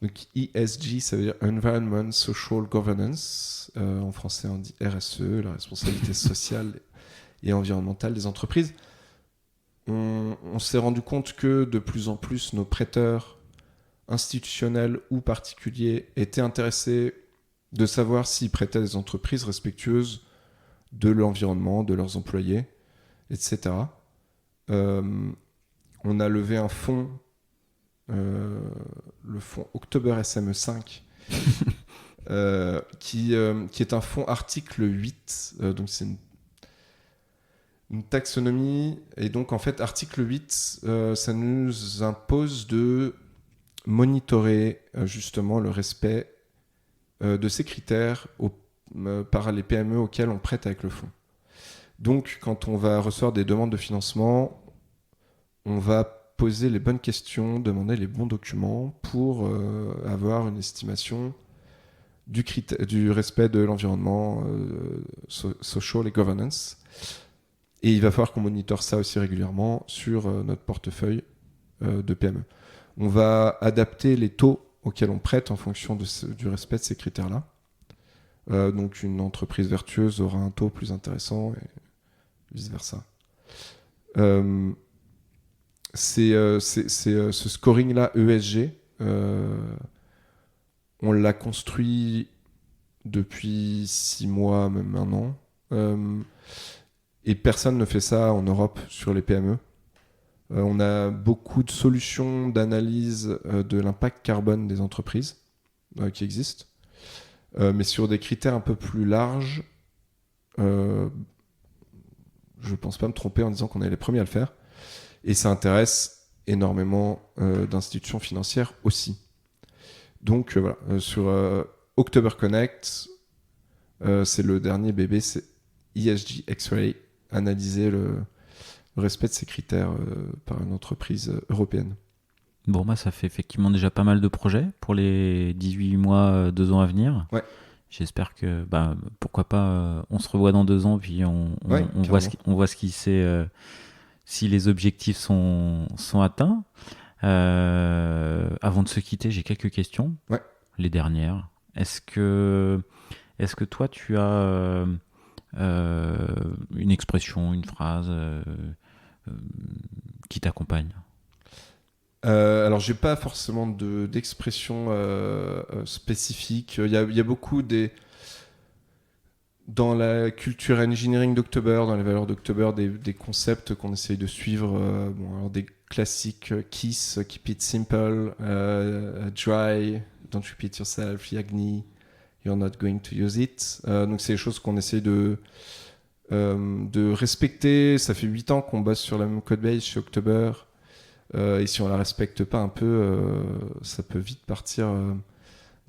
Donc ESG, ça veut dire Environment, Social Governance. En français, on dit RSE, la responsabilité sociale et environnementale des entreprises. On s'est rendu compte que de plus en plus, nos prêteurs institutionnels ou particuliers étaient intéressés de savoir s'ils prêtaient à des entreprises respectueuses de l'environnement, de leurs employés, etc. On a levé un fonds, le fonds October SME5, qui est un fonds article 8, donc c'est une taxonomie, et donc en fait article 8, ça nous impose de monitorer justement le respect de ces critères par les PME auxquelles on prête avec le fonds. Donc quand on va recevoir des demandes de financement, on va poser les bonnes questions, demander les bons documents pour avoir une estimation du respect de l'environnement social et governance. Et il va falloir qu'on monitore ça aussi régulièrement sur notre portefeuille de PME. On va adapter les taux auxquels on prête en fonction du respect de ces critères-là. Donc une entreprise vertueuse aura un taux plus intéressant et vice-versa. Ce scoring-là, ESG, on l'a construit depuis 6 mois, même 1 an. Et personne ne fait ça en Europe sur les PME. On a beaucoup de solutions d'analyse de l'impact carbone des entreprises qui existent. Mais sur des critères un peu plus larges, je ne pense pas me tromper en disant qu'on est les premiers à le faire. Et ça intéresse énormément d'institutions financières aussi. Donc voilà, sur October Connect, c'est le dernier bébé, c'est ESG X-Ray, analyser le respect de ces critères par une entreprise européenne. Bon, ça fait effectivement déjà pas mal de projets pour les 18 mois, 2 ans à venir. Ouais. J'espère que, pourquoi pas, on se revoit dans 2 ans, puis on voit ce qui s'est... si les objectifs sont atteints. Avant de se quitter, j'ai quelques questions. Ouais. Les dernières. Est-ce que toi, tu as une expression, une phrase qui t'accompagnent? Alors, j'ai pas forcément d'expression spécifique. Il y a beaucoup dans la culture engineering d'October, dans les valeurs d'October, des concepts qu'on essaye de suivre. Alors des classiques KISS, Keep It Simple, Dry, Don't Repeat Yourself, Yagni, You're Not Going to Use It. Donc, c'est des choses qu'on essaye de respecter. Ça fait 8 ans qu'on bosse sur la même codebase chez October. Et si on la respecte pas un peu, ça peut vite partir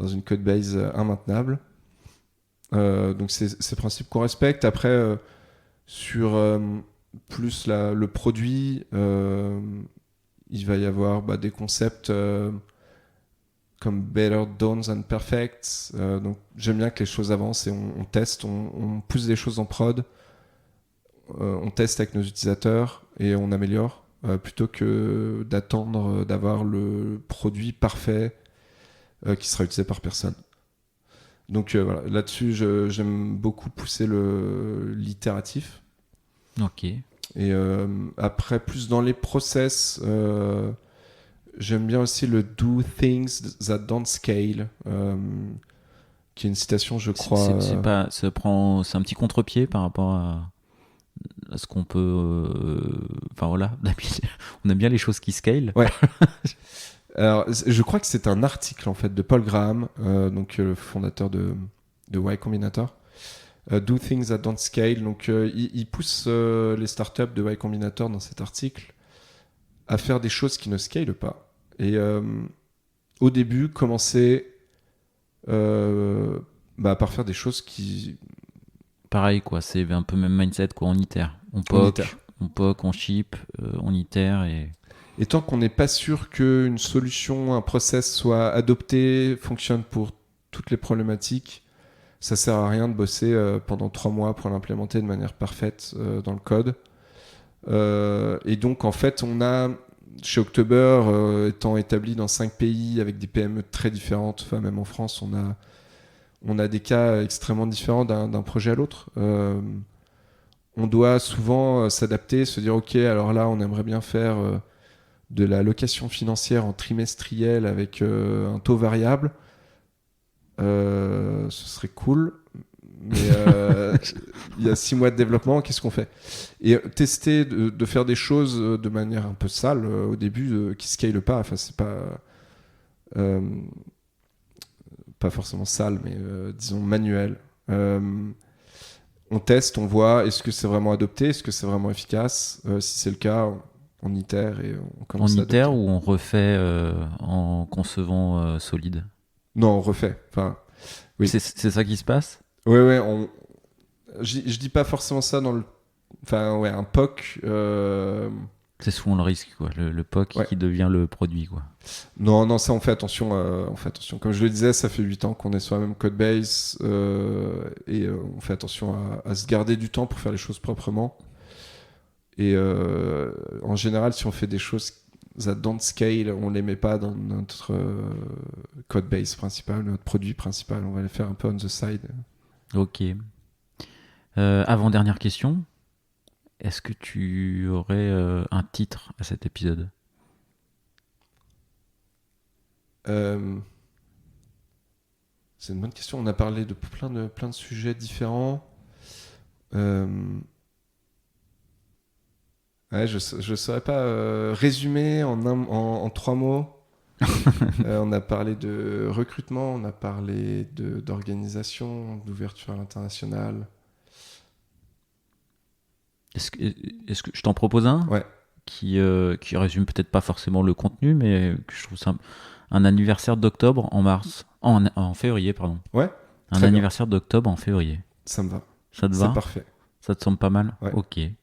dans une codebase immaintenable. Donc c'est ces principes qu'on respecte. Après, sur plus le produit, il va y avoir des concepts comme Better Done Than Perfect. Donc j'aime bien que les choses avancent et on teste, on pousse des choses en prod, on teste avec nos utilisateurs et on améliore. Plutôt que d'attendre d'avoir le produit parfait qui sera utilisé par personne. Donc voilà, là-dessus, j'aime beaucoup pousser l'itératif. Ok. Et après, plus dans les process, j'aime bien aussi le Do Things That Don't Scale, qui est une citation, je crois. C'est un petit contre-pied par rapport à ce qu'on peut... Enfin voilà, on aime bien les choses qui scale. Ouais. Alors, je crois que c'est un article en fait de Paul Graham, donc le fondateur de Y Combinator. Do Things That Don't Scale. Donc, il pousse les startups de Y Combinator dans cet article à faire des choses qui ne scalent pas. Et au début, commencer par faire des choses qui... Pareil, quoi, c'est un peu même mindset, quoi. On itère. On POC, on ship, on itère Et tant qu'on n'est pas sûr qu'une solution, un process soit adopté, fonctionne pour toutes les problématiques, ça sert à rien de bosser pendant 3 mois pour l'implémenter de manière parfaite dans le code. Et donc, en fait, on a, chez October, étant établi dans 5 pays avec des PME très différentes, enfin, même en France, on a des cas extrêmement différents d'un projet à l'autre. On doit souvent s'adapter, se dire ok, alors là on aimerait bien faire de la location financière en trimestriel avec un taux variable. Ce serait cool, mais il y a 6 mois de développement, qu'est-ce qu'on fait? Et tester de faire des choses de manière un peu sale au début qui scale pas, enfin c'est pas forcément sale, mais disons manuel. On teste, on voit, est-ce que c'est vraiment adopté, est-ce que c'est vraiment efficace? Si c'est le cas, on itère et on commence à adopter. On itère ou on refait en concevant solide? Non, on refait. Enfin, oui. C'est ça qui se passe? Oui. Je dis pas forcément ça dans le... Enfin, ouais, un POC... C'est souvent le risque, quoi. Le POC qui devient le produit, quoi. Non, ça on fait attention. Comme je le disais, ça fait 8 ans qu'on est sur la même codebase et on fait attention à se garder du temps pour faire les choses proprement. Et en général, si on fait des choses that don't scale, on les met pas dans notre codebase principal, notre produit principal. On va les faire un peu on the side. Ok. Avant-dernière question. Est-ce que tu aurais un titre à cet épisode? C'est une bonne question. On a parlé de plein de sujets différents. Ouais, je saurais pas résumer en 3 mots. On a parlé de recrutement, on a parlé d'organisation, d'ouverture à l'international. Est-ce que je t'en propose un? Ouais. Qui résume peut-être pas forcément le contenu, mais que je trouve ça un anniversaire d'octobre en février, pardon. Ouais. Un anniversaire d'octobre en février. Ça me va. Ça te va? C'est parfait. Ça te semble pas mal? Ouais. Ok. Eh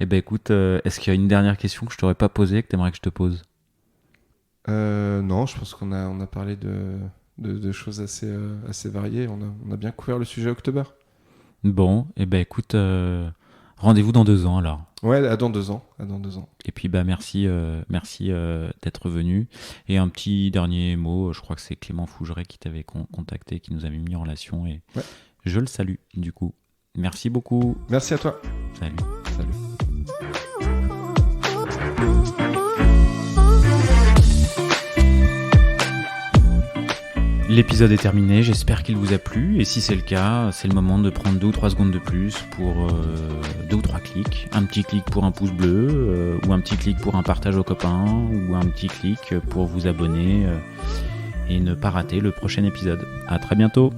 ben écoute, est-ce qu'il y a une dernière question que je t'aurais pas posée que t'aimerais que je te pose? Non, je pense qu'on a parlé de choses assez variées. On a bien couvert le sujet October. Bon, eh ben écoute, rendez-vous dans 2 ans alors. Ouais, dans 2 ans. Et puis merci d'être venu. Et un petit dernier mot, je crois que c'est Clément Fougeret qui t'avait contacté, qui nous avait mis en relation et je le salue du coup. Merci beaucoup. Merci à toi. Salut. Salut. L'épisode est terminé, j'espère qu'il vous a plu, et si c'est le cas, c'est le moment de prendre 2 ou 3 secondes de plus pour 2 ou 3 clics. Un petit clic pour un pouce bleu, ou un petit clic pour un partage aux copains, ou un petit clic pour vous abonner et ne pas rater le prochain épisode. À très bientôt.